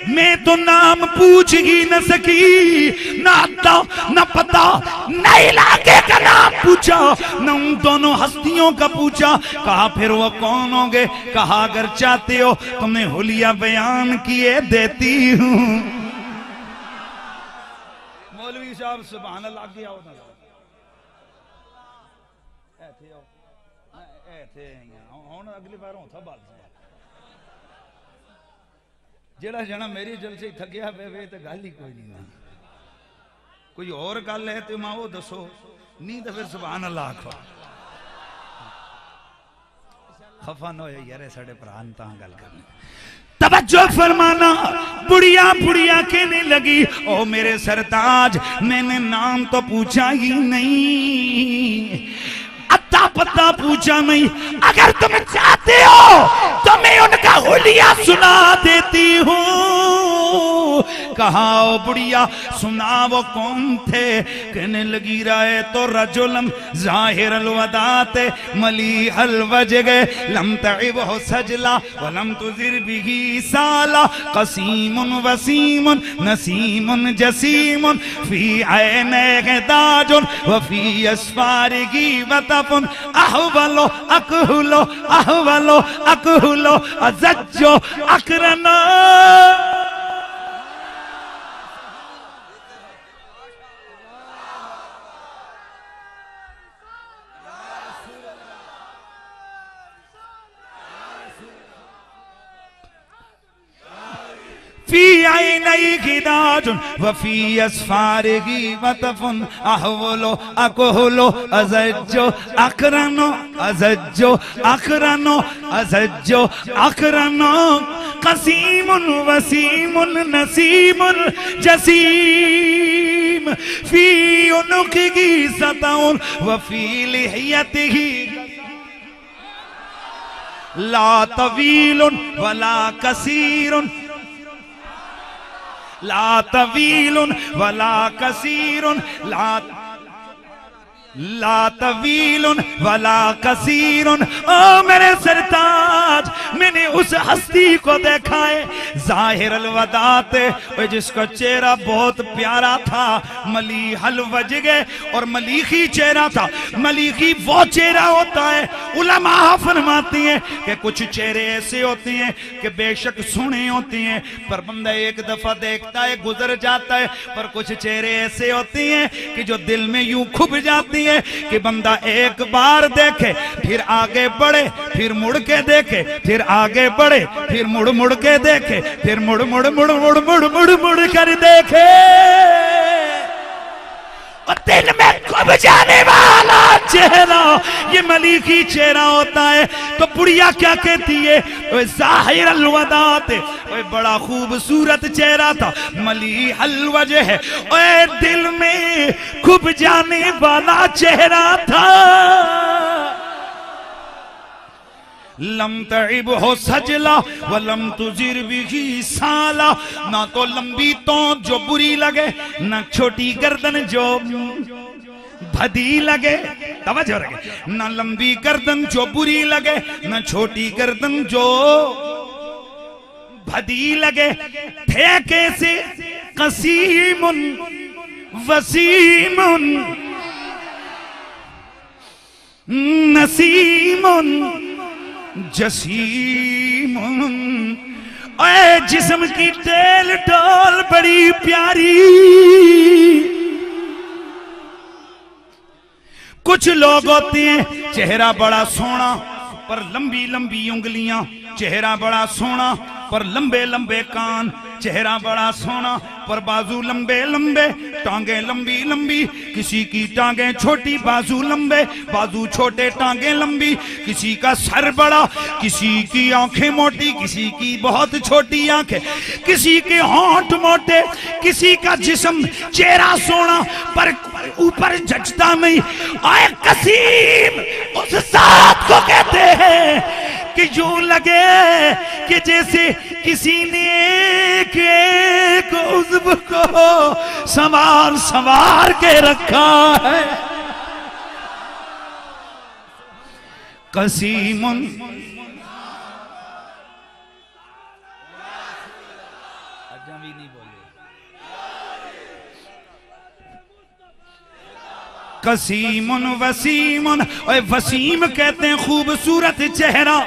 मैं तो नाम पूछ ही न सकी, ना आता न पता, न इलाके का नाम पूछा, न उन दोनों हस्तियों का पूछा। कहा फिर वो कौन होंगे? कहा अगर चाहते हो तुम्हें हुलिया बयान किए देती हूं। मौलवी साहब सुभान अल्लाह के आओ ना, ऐथे आओ, ऐथे हुन अगली बार होता बाल जेड़ा जना मेरी जलसे थकिया वे तो गल ही कोई नहीं। कोई और गल है तो मां वो दसो, नहीं तो फिर सुभान अल्लाह आखो। खफा न हो यार, साडे भरा ने तां गल करनी। तवज्जो फरमाना, बुढ़िया बुढ़िया कहने लगी, ओ मेरे सरताज, मैंने नाम तो पूछा ही नहीं, अता पता पूछा नहीं। अगर तुम चाहते हो तो मैं उनका हुलिया सुना देती हूँ। कहा ओ बुढ़िया सुना, वो कौन थे? कहने लगी, राय तो रजुलम जाहिर अलवदात मली अलवजगे लम तइबहु सजला वलम तुजिर बिही साला कसीमुन वसीमुन नसीमुन जसीमुन फी ऐनैहि दाजुन व फी अस्फारिही वतफुन अहवलो अकहुलो अहवलो अकहुलो अज़ज्जो अकरना। फी ऐनैहि दाजुन व फी अस्फारिही वतफुन अहवलो अकहुलो अज़ज्जो अकरनो अज़ज्जो अकरनो अज़ज्जो अकरनो कसीमुन वसीमुन नसीमुन जसीम फी उनुक़िही सतउन व फी लिह्यतिही ला तवीलुन वला कसीरुन ला तवीलुन वला कसीरुन ला तवीलुन वला कसीरुन। ओ मेरे सरताज, मैंने उस हस्ती को देखा है जाहिर अलवदात, जिसका चेहरा बहुत प्यारा था, मली हल वजगे, और मलीखी चेहरा था। मलीखी वो चेहरा होता है उलमा फरमाती हैं कि कुछ चेहरे ऐसे होते हैं कि बेशक सुने होते हैं पर बंदा एक दफा देखता है गुजर जाता है, पर कुछ चेहरे ऐसे होते हैं कि जो दिल में यूं खुब जाती है कि बंदा एक बार देखे फिर आगे बढ़े, फिर मुड़ के देखे, फिर आगे बढ़े, फिर मुड़ मुड़ के देखे, फिर मुड़ मुड़ मुड़ मुड़ मुड़ मुड़ मुड़ कर देखे। और दिल में खुब जाने वाला चेहरा ये मलीकी चेहरा होता है। तो बुढ़िया क्या कहती है, ओए ज़ाहिर अलवदात, ओए बड़ा खूबसूरत चेहरा था, मली अलवजह है, ओए दिल में खुब जाने वाला चेहरा था। लम तइब हो सजला व लम तुजिर बिही साला, ना तो लंबी तो जो बुरी लगे, ना छोटी गर्दन जो भदी लगे, तवज्जो रखे, ना लंबी गर्दन जो बुरी लगे, ना छोटी गर्दन जो भदी लगे। थे कैसे कसीमुन वसीमुन नसीमुन जसीमुन, ओए जिस्म की टेल टोल बड़ी प्यारी। कुछ लोग होते हैं चेहरा बड़ा सोना पर लंबी लंबी उंगलियां, चेहरा बड़ा सोना पर लंबे लंबे कान, चेहरा बड़ा सोना पर बाजू लंबे लंबे, टांगे लंबी लंबी, किसी की टांगे छोटी बाजू लंबे, बाजू छोटे टांगे लंबी, किसी का सर बड़ा, किसी की आंखें मोटी, किसी की बहुत छोटी आंखें, किसी के होंठ मोटे, किसी का जिस्म चेहरा सोना पर ऊपर जचता नहीं। आए कसीम उस साथ को कहते हैं कि यूं लगे कि जैसे किसी ने एक उज़्व को संवार संवार के रखा है। कसीमुन कसीमुन वसीमुन, और वसीम कहते हैं खूबसूरत चेहरा।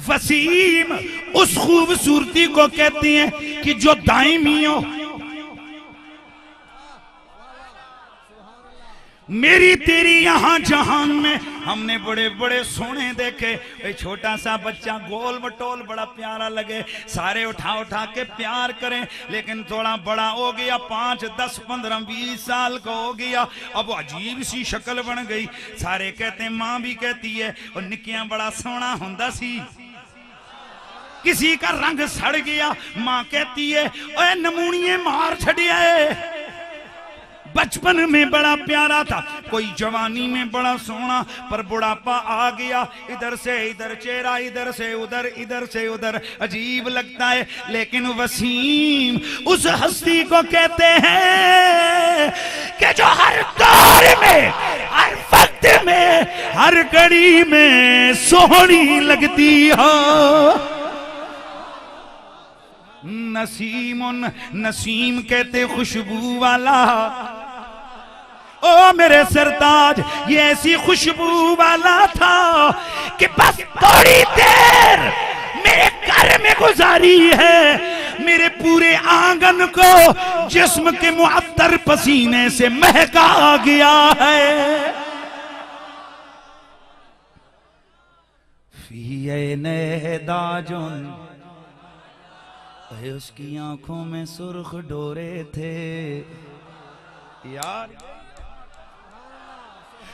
वसीम उस खूबसूरती को कहती हैं कि जो दायमी हो। मेरी तेरी यहाँ जहान में हमने बड़े बड़े सोने देखे, छोटा सा बच्चा गोल मटोल बड़ा प्यारा लगे, सारे उठा उठा के प्यार करें, लेकिन थोड़ा बड़ा हो गया, 5, 10, 15, 20 साल का हो गया, अब अजीब सी शक्ल बन गई। सारे कहते हैं, माँ भी कहती है और निकियां बड़ा सोना हुंदा सी। किसी का रंग सड़ गया, माँ कहती है ओए नमूनिए मार छड़िया है। बचपन में बड़ा प्यारा था, कोई जवानी में बड़ा सोना, पर बुढ़ापा आ गया, इधर से इधर चेहरा, इधर से उधर, इधर से उधर, अजीब लगता है। लेकिन वसीम उस हस्ती को कहते हैं कि जो हर दौर में, हर वक्त में, हर घड़ी में सोहनी लगती हो। नसीमुन, नसीम कहते खुशबू वाला। ओ मेरे सरताज, ये ऐसी खुशबू वाला था कि बस थोड़ी देर मेरे घर में गुजारी है, मेरे पूरे आंगन को जिस्म के मुअत्तर पसीने से महका गया है। फी दाजुन, उसकी आंखों में सुर्ख डोरे थे यार।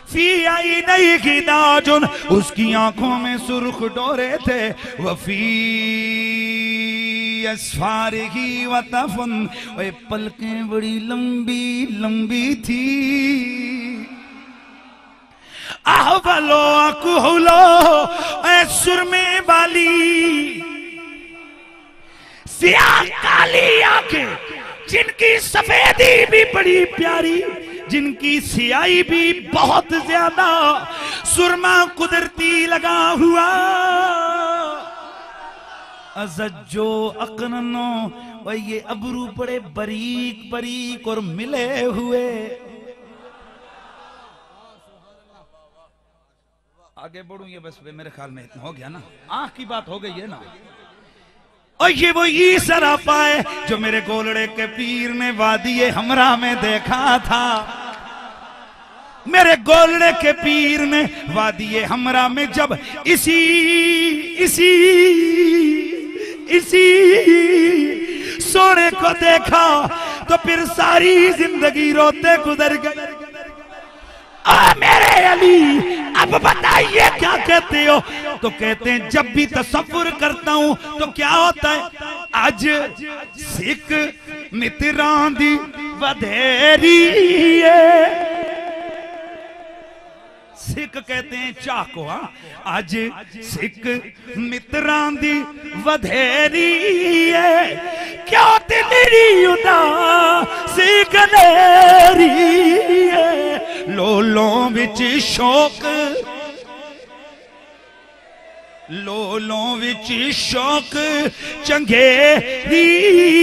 फी आई नई की दाजुन, उसकी आंखों में सुर्ख डोरे थे। वफी अस्फारिही वतफुन, वे पलकें बड़ी लंबी लंबी थी। आहवलो अकुहलो, ए सुरमे वाली सियाह काली आंखें, जिनकी सफेदी भी बड़ी प्यारी, जिनकी सियाही भी बहुत ज्यादा, सुरमा कुदरती लगा हुआ। अज़ज्जो अकननो, और ये अबरू बड़े बारीक बारीक और मिले हुए। आगे बढ़ू ये बस मेरे ख्याल में इतना हो गया ना, आंख की बात हो गई है ना। और ये वो ई सरापा है जो मेरे गोलड़े के पीर ने वादिये हमरा में देखा था। मेरे गोलड़े के पीर ने वादिये हमरा में जब इसी सोने को देखा तो फिर सारी जिंदगी रोते गुजर गई। मेरे अली अब बताइए क्या कहते हो? तो कहते हैं जब भी तसव्वुर करता हूं तो क्या होता है, आज सिख मित्रां दी वधेरी है। सिख कहते हैं चाह को, हाँ आज सिख मित्रां दी वधेरी है, क्यों तेरी उदासी गनेरी है, लोलों विच शौक, लोलों विच शौक चंगेरी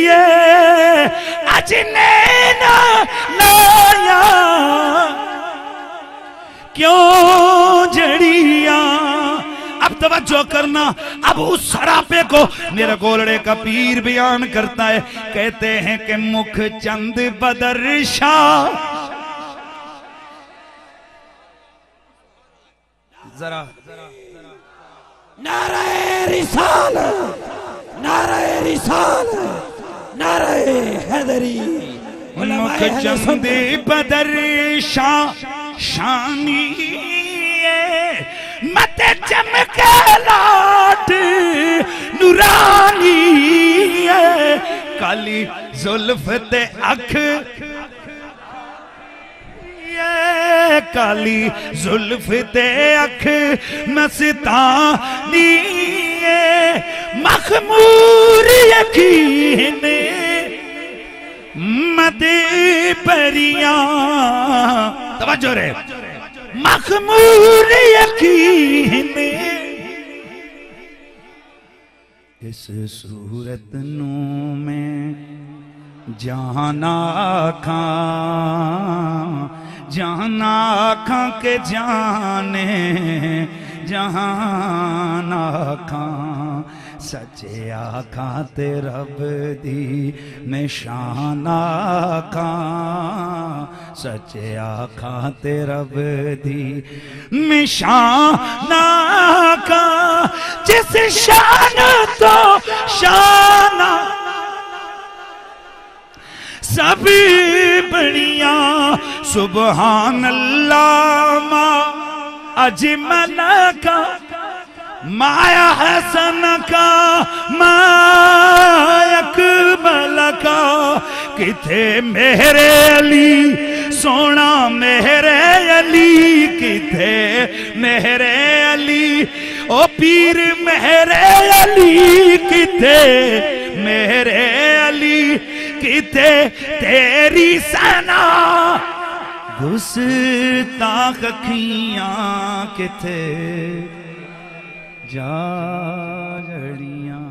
है, अज नैना लाया क्यों जड़िया। अब तवज्जो करना, अब उस सरापे को मेरे गोलड़े का पीर बयान करता है। कहते हैं कि मुख चंद बदर शाह, जरा नारे रिसालत, नारे रिसालत, नारे हैदरी, मुख चंद बदर शाह शानी मत चमके लाट नूरानी, काली जुल्फ ते अख, काली जुल्फ ते अख मस्तानी, मखमूर यकीन मदे परिया। तवज्जो रे, मखमूर यकीन इस सूरत नू में जाना खां के जाने जहान आखां, सच्चे आखां ते रब दी निशान आखां, सच्चे आखां ते रब दी निशान आखां, जिस शान तो शान सभी बढ़िया सुबहान अल्लाह मा अजमल का माया हसन का मायक मलका, किथे मेरे अली सोना मेरे अली, किथे मेरे अली ओ पीर मेरे अली, किथे मेरे अली, किथे तेरी सना गुस्ताख अखियां, किथे जा जड़ियां।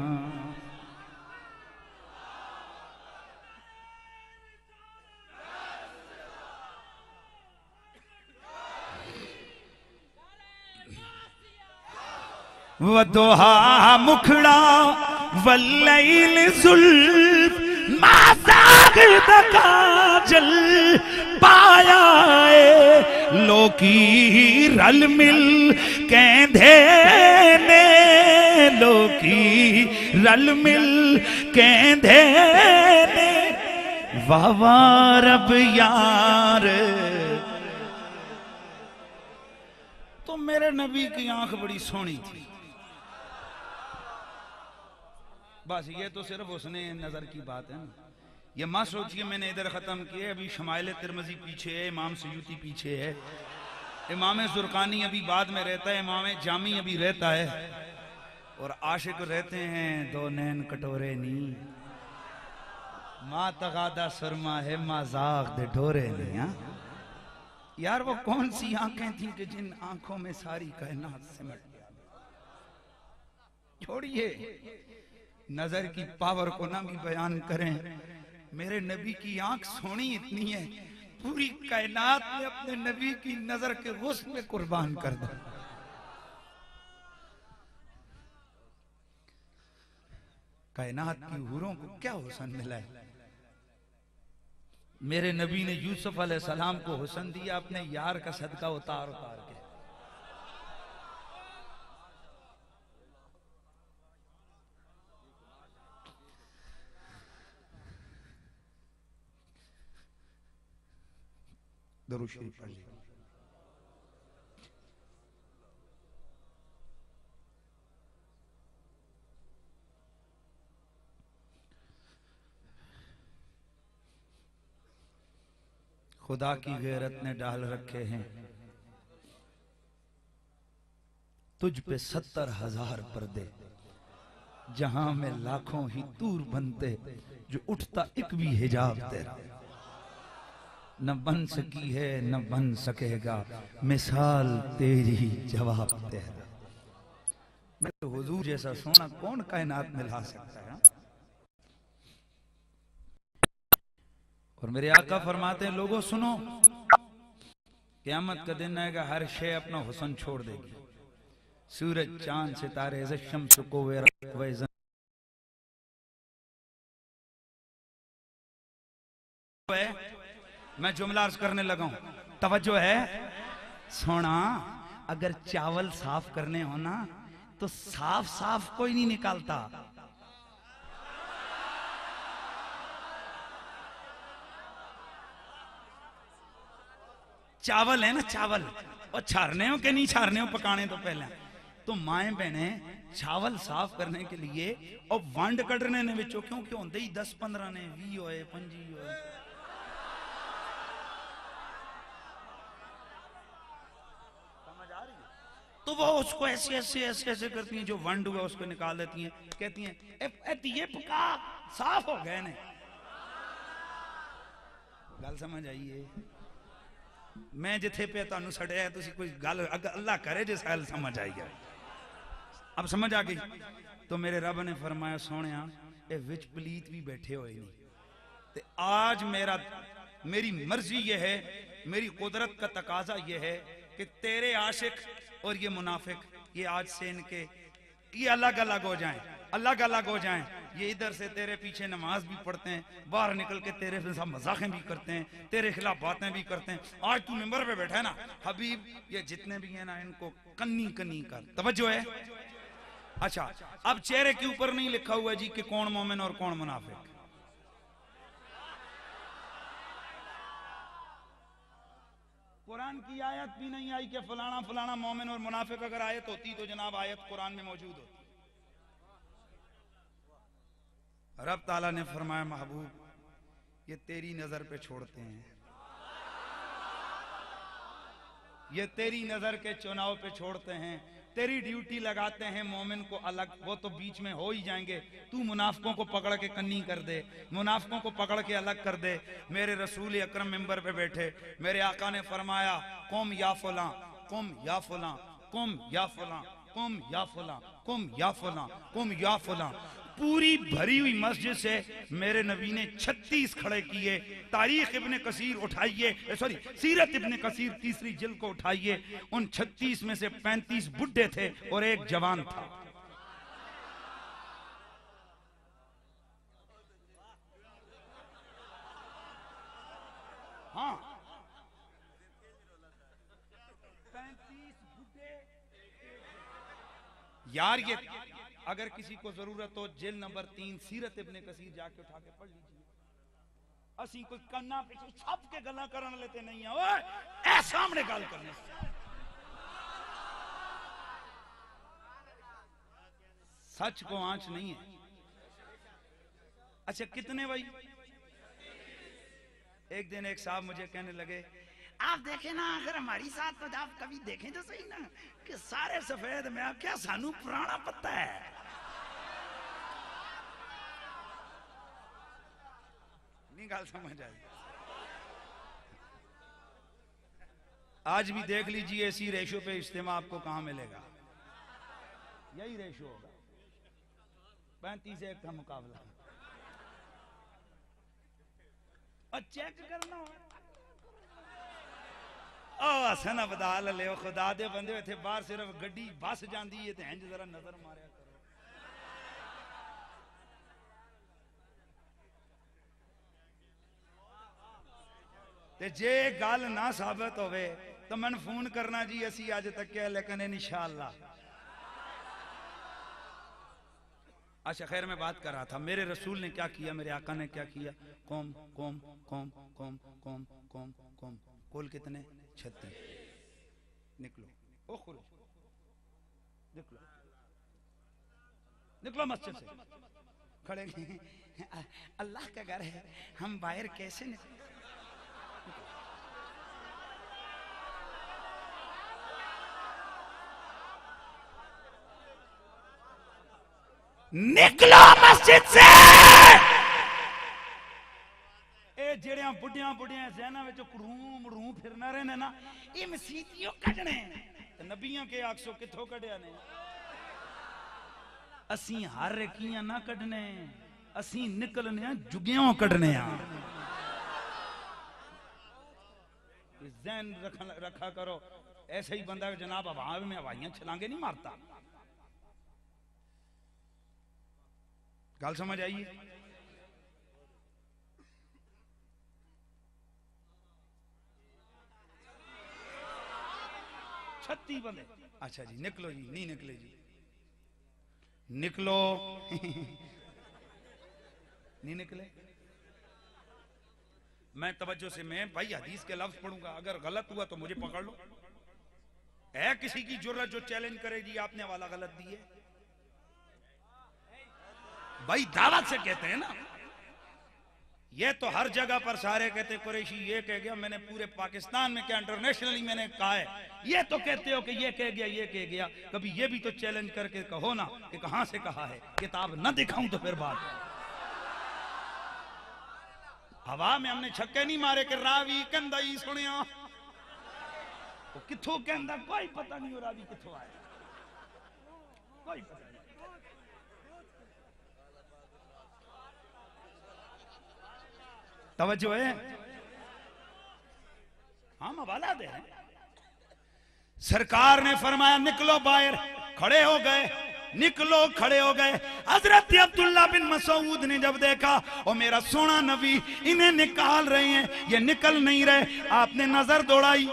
वदोहा मुखड़ा वल्लैल जुल्फ माज़ाग दकाजल पाया है, लोकी रल मिल कहंदे ने, लोकी रल मिल कहंदे ने, वाह वाह रब यार। तो मेरे नबी की आंख बड़ी सोहनी थी, बस ये तो सिर्फ उसने नजर की बात है ना। ये मत सोचिए मैंने इधर खत्म किए, अभी शमाइल तिरमिज़ी पीछे है, इमाम सयूती पीछे है, इमाम ज़ुरकानी अभी बाद में रहता है, इमाम जामी अभी रहता है, और आशिक रहते हैं दो नैन कटोरे नी, माँ तगादा सुरमा है माजाक दे ढोरे नी। हाँ यार वो कौन सी आंखें थी कि जिन आंखों में सारी कायनात सिमट गया। छोड़िए नजर की पावर को ना भी बयान करें, मेरे नबी की आंख सोनी इतनी है पूरी कायनात में अपने नबी की नजर के हुस्न में कुर्बान कर दे। कायनात की हूरों को क्या हुस्न मिला है। मेरे नबी ने यूसुफ अलैहिस्सलाम को हुस्न दिया अपने यार का सदका उतार उतार के। दरूद शरीफ पढ़ लीजिए। खुदा की गैरत ने डाल रखे हैं तुझ पे 70,000 पर्दे, जहां में लाखों ही तूर बनते, जो उठता एक भी हिजाब तेरा न बन सकी है न बन सकेगा, मिसाल तेरी जवाब तेरा। मैं तो हुजूर जैसा सोना कौन कायनात में ला सकता है। और मेरे आका फरमाते हैं लोगों सुनो, क़यामत का दिन आएगा हर शे अपना हुस्न छोड़ देगी। सूरज चांद सितारे शम्स को मैं जुमला अर्ज करने लगा हूं, तवज्जो है। सोना अगर चावल साफ करने हो ना तो साफ साफ कोई नहीं निकालता। चावल है ना चावल, और छारने हो कि नहीं छारने हो पकाने तो पहले। तो माए बहने चावल साफ करने के लिए और वंड कढ़ने ने विचों क्योंकि होंगे ही 10-15 ने 20 होए 25 होए। समझ आ रही है? तो वो उसको ऐसे ऐसे ऐसे ऐसे करती हैं, जो वंड हुआ उसको निकाल देती हैं, कहती हैं ये पका साफ हो गए ने। गल समझ आइए। मैं जिथे पे तुहानू छड़िया तुसी कोई गल अल्लाह करे जिस गल समझ आई है। अब समझ आ गई। तो मेरे रब ने फरमाया सोनिया ये विच पलीत भी बैठे हुए नहीं, ते आज मेरी मर्जी ये है, मेरी कुदरत का तकाजा ये है कि तेरे आशिक और ये मुनाफिक ये आज से इनके ये अलग अलग हो जाएं, अलग अलग हो जाएं। ये इधर से तेरे पीछे नमाज भी पढ़ते हैं, बाहर निकल के तेरे साथ मजाकें भी करते हैं, तेरे खिलाफ बातें भी करते हैं। आज तू मिंबर पे बैठा है ना हबीब, ये जितने भी हैं ना इनको कन्नी कन्नी कर। तवज्जो है। अच्छा अब चेहरे के ऊपर नहीं लिखा हुआ जी कि कौन मोमिन और कौन मुनाफिक। कुरान की आयत भी नहीं आई कि फलाना फलाना मोमिन और मुनाफिक। अगर आयत होती तो जनाब आयत कुरान में मौजूद होती। रब ताला ने फरमाया महबूब ये तेरी नजर पे छोड़ते हैं, ये तेरी नजर के चुनाव पे छोड़ते हैं, तेरी ड्यूटी लगाते हैं मोमिन को अलग, वो तो बीच में हो ही जाएंगे। तू मुनाफिकों को पकड़ के कन्नी कर दे, मुनाफिकों को पकड़ के अलग कर दे। मेरे रसूल अकरम मिंबर पे बैठे, मेरे आका ने फरमाया कुम या फलां, कुम या फलां, कुम या फलां, कुम या फलां, कुम या फलां, कुम या फलां। पूरी भरी हुई मस्जिद से मेरे नबी ने 36 खड़े किए। तारीख इब्ने कसीर उठाइए, सॉरी सीरत इब्ने कसीर तीसरी जिल्द को उठाइए। उन 36 में से 35 बुढ़े थे और एक जवान था। हाँ 35 बुढ़े यार। ये अगर किसी को जरूरत हो जिल नंबर 3 सीरत इब्ने कसीर जाके उठा के पढ़ लीजिए। असी कोई कन्ना पीछे छप के गल्ला करने लेते नहीं है। ओए ऐ सामने गल करने सच को आंच नहीं है। अच्छा कितने भाई? एक दिन एक साहब मुझे कहने लगे आप देखें ना अगर हमारी साथ तो आप कभी देखें तो सही ना कि सारे सफेद में क्या सानू पुराना पता है। नहीं गल समझ आई। आज भी देख लीजिए इसी रेशो पे इज्तिमा आपको कहां मिलेगा। यही रेशो होगा 35-1 का मुकाबला। और चेक करना हसन बदाल ले खुदा दे बंदे इत्थे बाहर सिर्फ गड्डी बस जांदी है ते इंज जरा नजर मारिया करो। ते जे गल ना साबित होवे तो मैं फोन करना जी असी अज तक है लेकिन इंशाअल्लाह। अच्छा खैर मैं बात कर रहा था मेरे रसूल ने क्या किया, मेरे आका ने क्या किया। कौम कौम कौम कौम कौम कौम कौम कुल कितने 36। निकलो ओ खुलो निकलो निकलो मस्जिद से खड़े अल्लाह का घर है हम बाहर कैसे निकले। निकलो मस्जिद से। जेड़ियां बुढ़ियां बुढ़ियां जहना विच कड़ू मड़ू फिरना रहे ना ये मसीतियों कढने नबियां के आखसो किथों कढ़िया ने। असी हर रखियां ना कढ़ने असी निकलने जुगियों कढ़ने। जहन रखा करो ऐसे ही बंदा जनाब हवा में हवाइयां छलांगे नहीं मारता। गल समझ आइए। छत्ती बंदे अच्छा जी निकलो जी नहीं निकले जी निकलो नहीं निकले। मैं तवज्जो से मैं भाई हदीस के लफ्ज पढ़ूंगा अगर गलत हुआ तो मुझे पकड़ लो। है किसी की जुर्रत जो चैलेंज करेगी आपने वाला गलत दी है भाई दावत से कहते हैं ना। ये तो हर जगह पर सारे कहते कुरैशी ये कह गया मैंने पूरे पाकिस्तान में क्या इंटरनेशनली मैंने कहा है। ये तो कहते हो कि ये कह गया ये कह गया कभी ये भी तो चैलेंज करके कहो ना कि कहां से कहा है। किताब ना दिखाऊं तो फिर बात हवा में हमने छक्के नहीं मारे कि रावी कहंदा ही सुनिया तो किथों कहंदा कोई पता नहीं हो रावी किथों आया कोई पता नहीं। तवज्जो है हम हवाला दे सरकार ने फरमाया निकलो बाहर खड़े हो गए निकलो खड़े हो गए। हजरत अब्दुल्ला बिन मसूद ने जब देखा और मेरा सोना नबी इन्हें निकाल रहे हैं ये निकल नहीं रहे आपने नजर दौड़ाई।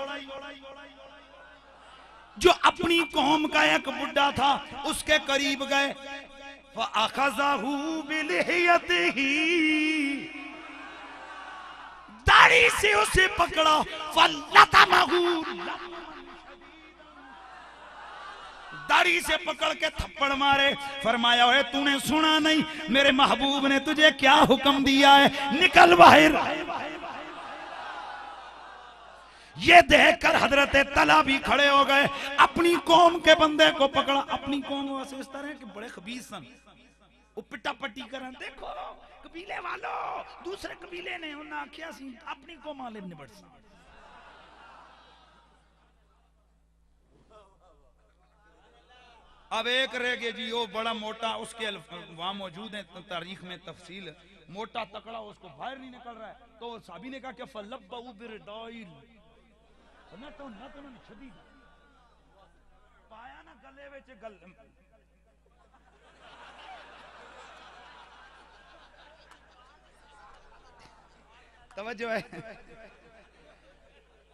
जो अपनी कौम का एक बुड्ढा था उसके करीब गए फअखज़हू बिलिहियतिही दाढ़ी से उसे पकड़ा फलतमहू दाढ़ी से पकड़ के थप्पड़ मारे। फरमाया है तूने सुना नहीं मेरे महबूब ने तुझे क्या हुक्म दिया है निकल बाहर। ये देखकर हजरत तला भी खड़े हो गए अपनी कौम के बंदे को पकड़ा। अपनी कौम वैसे इस तरह के बड़े खबीस सन वो पिटा पट्टी करन देखो कबीले वालों दूसरे कबीले ने उन्हें आख्या सी अपनी कौम वाले निबड़ सा। अब एक रह गए जी वो बड़ा मोटा उसके वहां मौजूद है तारीख में तफसील मोटा तकड़ा उसको बाहर नहीं निकल रहा है तो साबी ने कहा कि फलब्बहू बिरदाइल ना तो छदी पाया ना गले विच गल तवज्जो है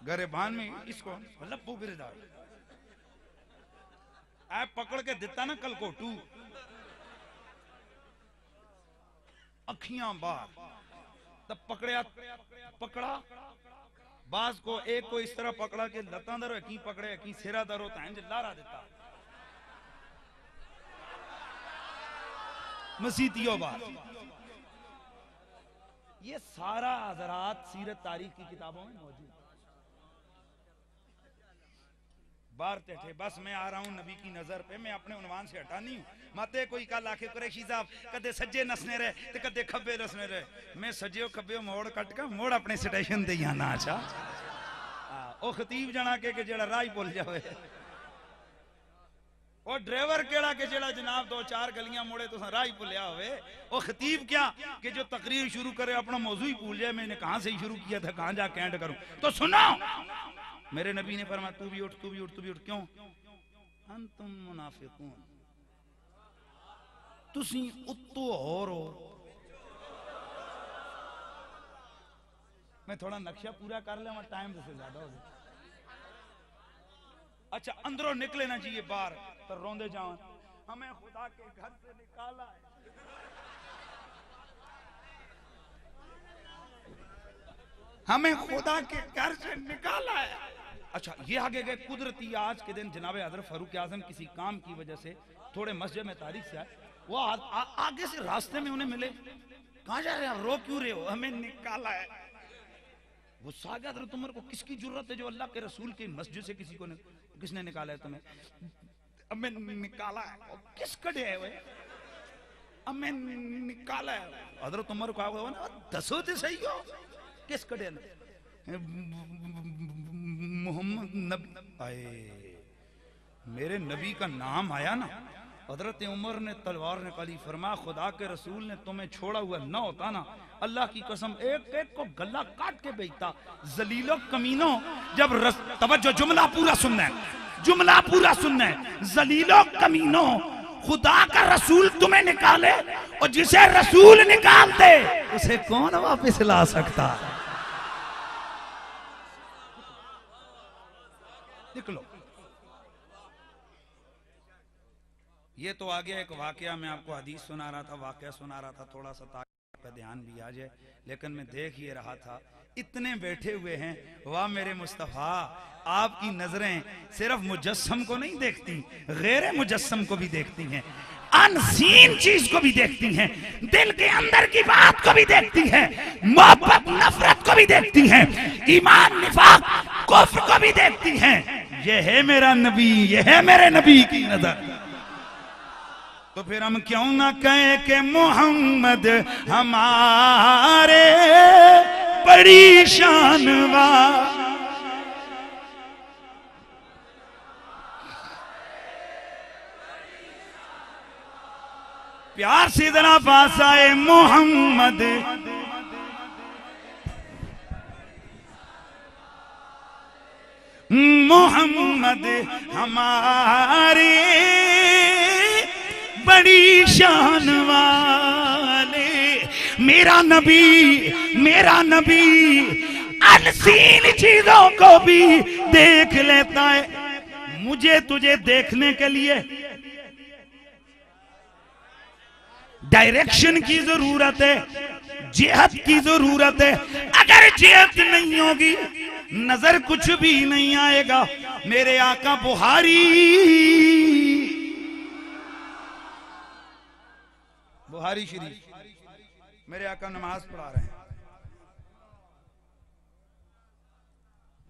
गरेबान में इसको लब्बू बिरदाइल आप पकड़ के दिता ना कल को टू अखियां बाहर तब पकड़ा बाज को एक को इस तरह पकड़ा कि लता दरो की पकड़े की सिरा दरो तंज लारा देता मसीतियों बात। ये सारा हजरात सीरत तारीख की किताबों में मौजूद बार थे। बस मैं आ रहा हूं नबी की नजर पे मैं अपने उन्वान से हटा नहीं हूं माते कोई कल आखे कुरैशी साहब कदे सज्जे नसने रहे ते कदे खब्बे नसने रहे मैं सज्जे खब्बे मोड़ कट के मोड़ अपने स्टेशन ते आना। अच्छा ओ खतीब जना के जेड़ा राह भुल जावे ओ ड्राइवर केड़ा के जेड़ा जनाब दो चार गलियां मोड़े तो राह ही भुलिया होवे ओ खतीब क्या कि जो तकरीर शुरू करे अपना मौजू ही भूल जाए मैंने कहां से ही शुरू किया था कहां जाके एंड करूं। तो सुनो मेरे नबी ने फरमाया तू भी उठ तू भी उठ तू भी उठ क्यों अंतुम मुनाफिकून तुसी उत्तो और हो मैं थोड़ा नक्शा पूरा कर ले, टाइम से ज्यादा हो गया। अच्छा, अंदरों निकले ना चाहिए बाहर तो रोंदे जाओ, हमें खुदा के घर से निकाला है, हमें खुदा के घर से निकाला है। अच्छा, ये आगे गए कुदरती आज के दिन जनाब हजरत फारूक आजम किसी काम की वजह से थोड़े मस्जिद में तारीख से आए, वो आगे से रास्ते में उन्हें मिले, कहां जा रहे हैं आप, रो क्यों रहे हो, हमें निकाला है। वो सागा तुम्हारे को किसकी जरूरत है, जो अल्लाह के रसूल की मस्जिद से किसने निकाला है तुम्हें, हमें निकाला है, किस कड़े है वे, हमें निकाला है। हजरत तुम्हारे को ना दसो तो सही हो, किस कड़े मोहम्मद नबी आए, मेरे नबी का नाम आया ना, हजरत उमर ने तलवार निकाली, फरमा खुदा के रसूल ने तुम्हें छोड़ा हुआ ना होता ना, अल्लाह की कसम एक एक को गला काट के बेचता। जलीलो कमीनो, जब तवज्जो, जुमला पूरा सुनना है, जुमला पूरा सुनना है, जलीलो कमीनो, खुदा का रसूल तुम्हें निकाले और जिसे रसूल निकाल दे उसे कौन वापस ला सकता। निकलो। ये तो आ गया एक वाकया, मैं आपको हदीस सुना रहा था, वाकया सुना रहा था, थोड़ा सा ताकि पे ध्यान भी आ जाए, लेकिन मैं देख ये रहा था इतने बैठे हुए हैं, वाह मेरे मुस्तफ़ा, आपकी नजरें सिर्फ मुजस्सम को नहीं देखती, गैर मुजस्सम को भी देखती हैं, अनसीन चीज को भी देखती हैं, दिल के अंदर की बात को भी देखती हैं, मोहब्बत नफरत को भी देखती हैं, ईमान निफाक कुफ्र को भी देखती हैं। ये है मेरा नबी, ये है मेरे नबी की नजर। तो फिर हम क्यों ना कहें कि मोहम्मद हमारे बड़ी शान वाला, प्यार से जरा पास आए मोहम्मद, मोहम्मद हमारे बड़ी शान वाले, मेरा नबी अनसीन चीजों को भी देख लेता है। मुझे तुझे देखने के लिए डायरेक्शन की जरूरत है, जिहत की जरूरत है, अगर जिहत नहीं होगी नजर कुछ भी नहीं आएगा। मेरे आका बुहारी शरीफ, मेरे आका नमाज पढ़ा रहे हैं,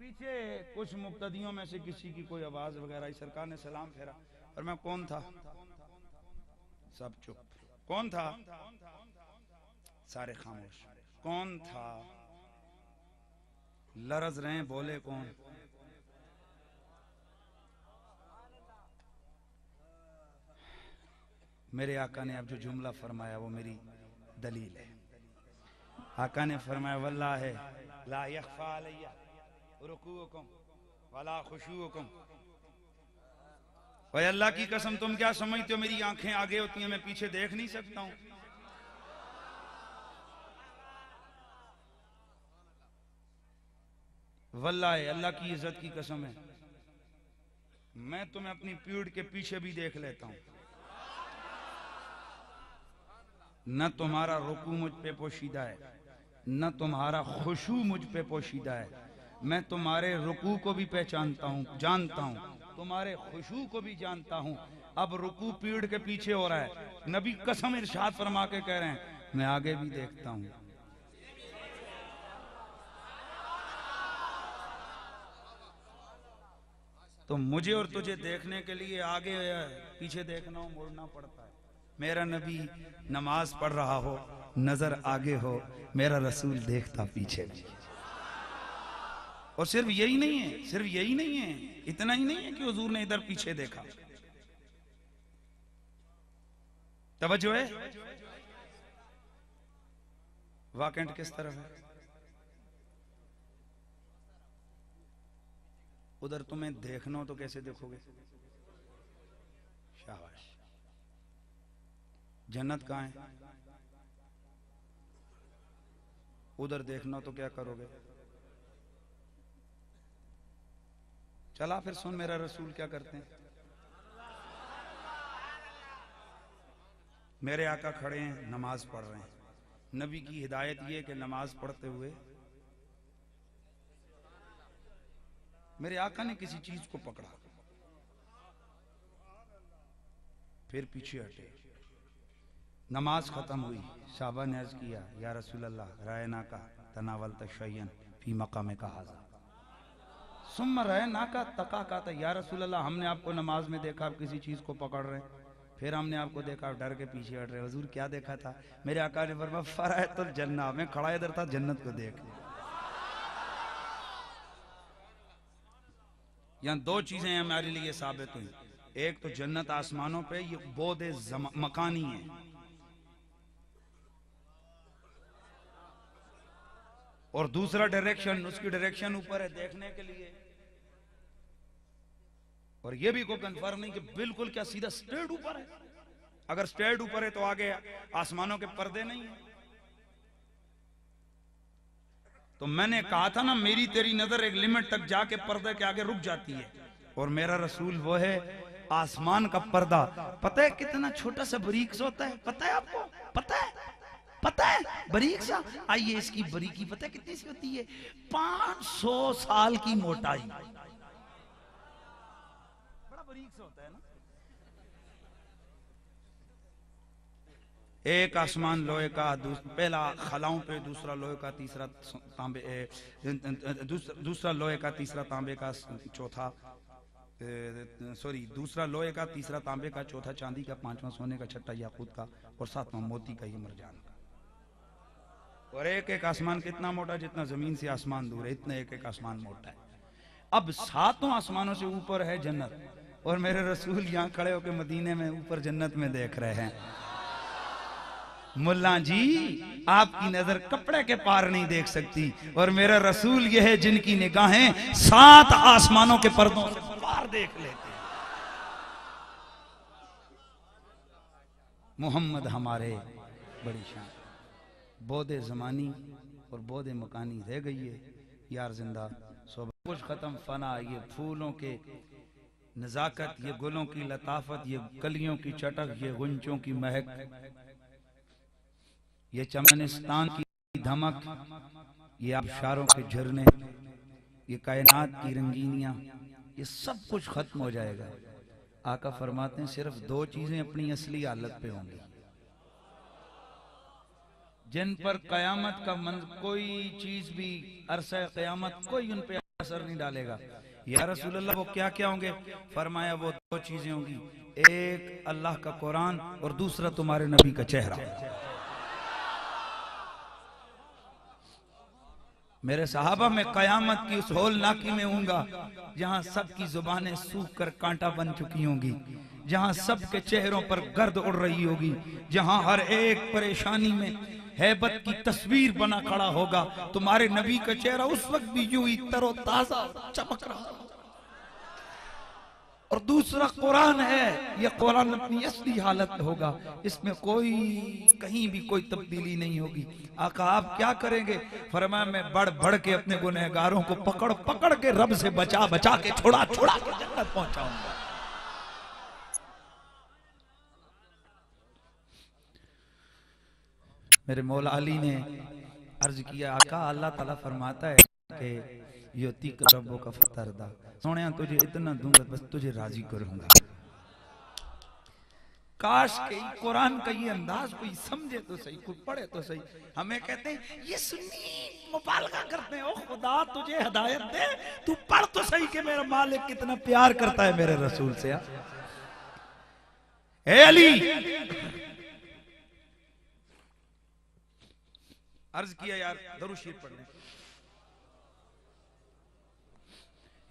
पीछे कुछ मुक्तदियों में से किसी की कोई आवाज वगैरह आई, सरकार ने सलाम फेरा और मैं कौन था, सब चुप, कौन था, सारे खामोश, कौन था, लरज रहे, बोले कौन, मेरे आका ने अब जो जुमला फरमाया वो मेरी दलील है। आका ने फरमाया वल्लाहि ला यख्फा अलैया रुकूकुम वला खुशूकुम, ओए अल्लाह की कसम तुम क्या समझते हो मेरी आंखें आगे होती हैं, मैं पीछे देख नहीं सकता हूं। वल्लाहि अल्लाह की इज्जत की कसम है, मैं तुम्हें अपनी पीठ के पीछे भी देख लेता हूं। न तुम्हारा रुकू मुझ पे पोशीदा है, न तुम्हारा खुशू मुझ पे पोशीदा है, मैं तुम्हारे रुकू को भी पहचानता हूं, जानता हूं, तुम्हारे खुशू को भी जानता हूं। अब रुकू पीठ के पीछे हो रहा है, नबी कसम इरशाद फरमा के कह रहे हैं मैं आगे भी देखता हूं। तो मुझे और तुझे देखने के लिए आगे पीछे देखना हो, मुड़ना पड़ता है। मेरा नबी नमाज पढ़ रहा हो, नजर आगे हो, मेरा रसूल देखता पीछे भी। और सिर्फ यही नहीं है, इतना ही नहीं है कि हुजूर ने इधर पीछे देखा, तवज्जो है, वाकंट किस तरफ है, उधर तुम्हें देखना हो तो कैसे देखोगे, शाबाश। जन्नत कहाँ है, उधर देखना तो क्या करोगे? चला फिर सुन मेरा रसूल क्या करते हैं। मेरे आका खड़े हैं, नमाज पढ़ रहे हैं। नबी की हिदायत ये कि नमाज पढ़ते हुए मेरे आका ने किसी चीज को पकड़ा, फिर पीछे हटे। नमाज खत्म हुई, साहबा ने अर्ज किया, या रसूल अल्लाह, रायना का तनावल तशयन फी मकाम का हाजा सुम्मा रायना का तका का था। या रसूल अल्लाह, हमने आपको नमाज में देखा आप किसी चीज को पकड़ रहे हैं, फिर हमने आपको देखा आप डर के पीछे हट रहे। हुजूर क्या देखा था? मेरे आका ने फरमाया फरायतुल जन्नह, मैं खड़ा इधर था जन्नत को देख। यहाँ दो चीजें हमारे लिए साबित हुई। एक तो जन्नत आसमानों पे, ये बोध मकानी है। और दूसरा डायरेक्शन, उसकी डायरेक्शन ऊपर है देखने के लिए। और ये भी कोई कंफर्म नहीं कि बिल्कुल क्या सीधा स्ट्रेट ऊपर है। अगर स्ट्रेट ऊपर है तो आगे आसमानों के पर्दे नहीं है। तो मैंने कहा था ना, मेरी तेरी नजर एक लिमिट तक जाके पर्दे के आगे रुक जाती है, और मेरा रसूल वो है आसमान का पर्दा। पता है कितना छोटा सा बारीक सा होता है? पता है आपको? पता है बारीक सा? आइए, इसकी बारीकी पता है कितनी सी होती है? 500 साल की मोटाई। बड़ा बारीक सा होता है ना। एक आसमान लोहे का, पहला खलाओं पे, दूसरा लोहे का, तीसरा तांबे, दूसरा लोहे का, तीसरा तांबे का, चौथा दूसरा लोहे का, तीसरा तांबे का, चौथा चांदी का, पांचवा सोने का, छठा याकूत का, और सातवां मोती का, ये मरजान का। और एक एक आसमान कितना मोटा? जितना जमीन से आसमान दूर है, इतना एक एक आसमान मोटा है। अब सातों आसमानों से ऊपर है जन्नत, और मेरे रसूल यहाँ खड़े होकर मदीने में ऊपर जन्नत में देख रहे हैं। मुल्ला जी, आपकी नजर कपड़े के पार नहीं देख सकती, और मेरा रसूल यह है जिनकी निगाहें 7 आसमानों के पर्दों से पार देख लेते हैं। मोहम्मद हमारे बड़ी शान। बोधे जमानी और बोधे मकानी रह गई है यार जिंदा। सब कुछ खत्म, फना। ये फूलों के नजाकत, ये गुलों की लताफत, ये कलियों की चटक, ये गुंजों की महक, ये चमनिस्तान की धमक, ये आबशारों के झरने, ये कायनात की रंगीनियां, ये सब कुछ खत्म हो जाएगा। आका फरमाते हैं सिर्फ 2 चीजें अपनी असली हालत पे होंगी, जिन पर कयामत का कोई चीज भी, अरसा कयामत कोई उन पे असर नहीं डालेगा। या रसूल अल्लाह, वो क्या क्या होंगे? फरमाया वो 2 चीजें होंगी, एक अल्लाह का कुरान और दूसरा तुम्हारे नबी का चेहरा। मेरे सहाबा में कयामत की उस होलनाकी में होऊंगा जहां सबकी जुबानें सूख कर कांटा बन चुकी होंगी, जहां सबके चेहरों पर गर्द उड़ रही होगी, जहां हर एक परेशानी में हैबत की तस्वीर बना खड़ा होगा। तुम्हारे नबी का चेहरा उस वक्त भी यूं ही तरोताजा चमक रहा होगा। और दूसरा कुरान है, यह कुरान अपनी असली हालत में होगा, इसमें कोई कहीं भी कोई तब्दीली नहीं होगी। आका आप क्या करेंगे? फरमाया मैं बढ़ बढ़ के अपने गुनहगारों को पकड़ पकड़ के रब से बचा बचा के छुड़ा छुड़ा के जन्नत पहुंचाऊंगा। मेरे मौला अली ने अर्ज किया, आका अल्लाह ताला फरमाता है कि योती रब्बो का फतरदा, सोने तुझे इतना दूंगा बस तुझे राजी करूंगा। काश के कुरान का ये अंदाज कोई समझे तो सही, कोई पढ़े तो सही। हमें कहते हैं ये सुन्नी मुबालगा करते हैं, ओ खुदा तुझे हिदायत दे, तू पढ़ तो सही कि मेरा मालिक कितना प्यार करता है मेरे रसूल से। ए अली, अर्ज किया यार दरूद शरीफ पढ़ने।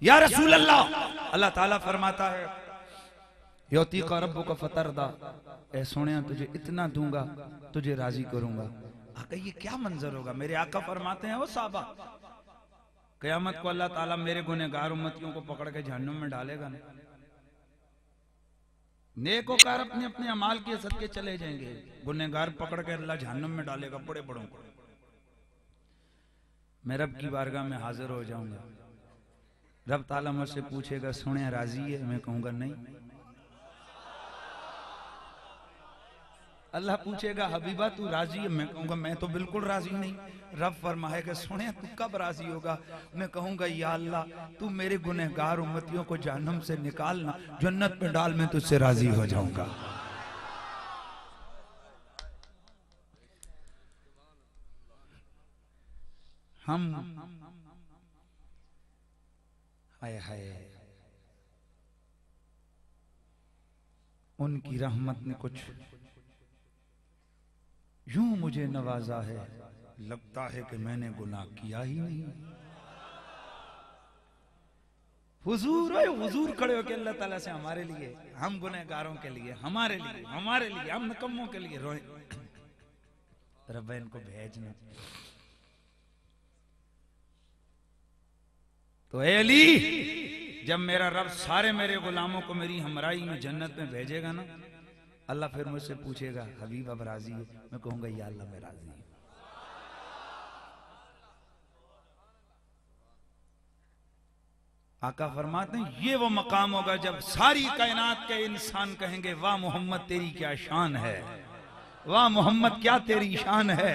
या रसूल अल्लाह, अल्लाह ताला फरमाता है योती का रब्बु का फतरदा, ए सोनिया तुझे इतना दूंगा तुझे राजी करूंगा। आका ये क्या मंजर होगा? मेरे आका फरमाते हैं वो साहबा, कयामत को अल्लाह ताला मेरे गुनहगार उम्मतियों को पकड़ के जहन्नुम में डालेगा ना। नेकोकार अपने अपने अमाल के सदके चले जाएंगे, गुनहगार पकड़ के अल्लाह जहन्नुम में डालेगा बड़े बड़ों को। मैं रब की बारगाह में हाजिर हो जाऊंगा। रब ताला मुझसे पूछेगा सुने राजी है? मैं कहूंगा नहीं। अल्लाह पूछेगा हबीबा तू राजी है? मैं कहूंगा मैं तो बिल्कुल राजी नहीं। रब फरमाएगा सुने तू कब राजी होगा? मैं कहूंगा या अल्लाह तू मेरे गुनहगार उम्मतियों को जहन्नम से निकालना, जन्नत में डाल, मैं तुझसे राजी हो जाऊंगा। हम हाय हाय उनकी रहमत ने कुछ यूं मुझे नवाजा है, लगता है कि मैंने गुनाह किया ही नहीं। हुजूर खड़े हो के अल्लाह ताला से हमारे लिए, हम गुनहगारों के लिए, हमारे लिए, हम नकम्मों के लिए रोए। रब्बा इनको भेजना। तो ए अली, जब मेरा रब सारे मेरे गुलामों को मेरी हमराई में जन्नत में भेजेगा ना, अल्लाह फिर मुझसे पूछेगा हबीब अब राजी है? मैं कहूंगा या अल्लाह मैं राजी हूं। आका फरमाते हैं ये वो मकाम होगा जब सारी कायनात के इंसान कहेंगे वाह मोहम्मद तेरी क्या शान है, वाह मोहम्मद क्या तेरी शान है,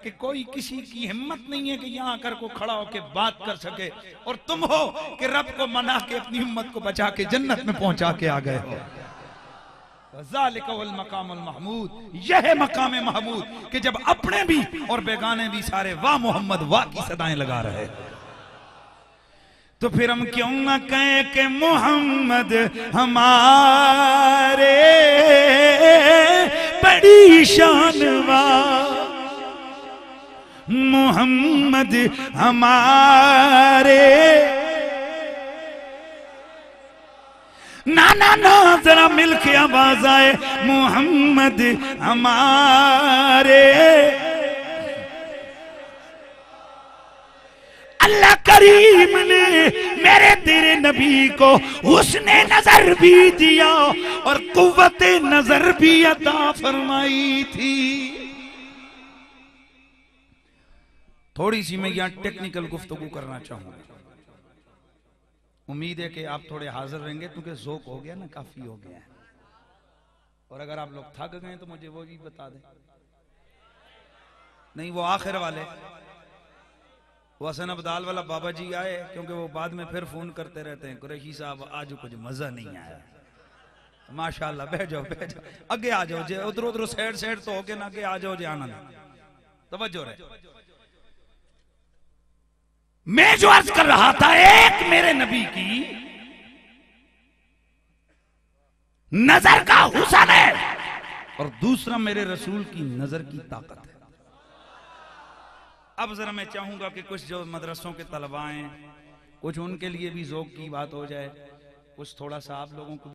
कि कोई किसी की हिम्मत नहीं है कि यहां आकर को खड़ा होकर बात कर सके, और तुम हो कि रब को मना के अपनी हिम्मत को बचा के जन्नत में पहुंचा के आ गए हो। ज़ालिकल मकामुल महमूद, यह है मकाम महमूद कि जब अपने भी और बेगाने भी सारे वाह मोहम्मद वाह की सदाएं लगा रहे। तो फिर हम क्यों ना कहें कि मोहम्मद हमारे बड़ी शानवा, मोहम्मद हमारे। ना ना ना जरा मिल के आवाज आए, मोहम्मद हमारे। अल्लाह करीम ने मेरे तेरे नबी को उसने नजर भी दिया और कुव्वत नजर भी अता फरमाई थी। थोड़ी सी मैं यहां टेक्निकल गुफ्तगू करना चाहूंगा। उम्मीद है कि आप थोड़े हाजिर रहेंगे क्योंकि ज़ोक हो गया ना, काफी हो गया है। और अगर आप लोग थक गए तो मुझे वो भी बता दें। नहीं, वो आखिर वाले वो हसन अब्दाल वाला बाबा जी आए, क्योंकि वो बाद में फिर फोन करते रहते हैं कुरैशी साहब आज कुछ मजा नहीं आया। माशाल्लाह, बैठ जाओ आगे आ जाओ, जे उधर उधर साइड तो होके ना, आगे आ जाओ, जे आना तवज्जो रहे। मैं जो अर्ज कर रहा था, एक मेरे नबी की नजर का हुस्न है और दूसरा मेरे रसूल की नजर की ताकत है। अब जरा मैं चाहूंगा कि कुछ जो मदरसों के तलबा हैं, कुछ उनके लिए भी ज़ौक़ की बात हो जाए, कुछ थोड़ा सा आप लोगों को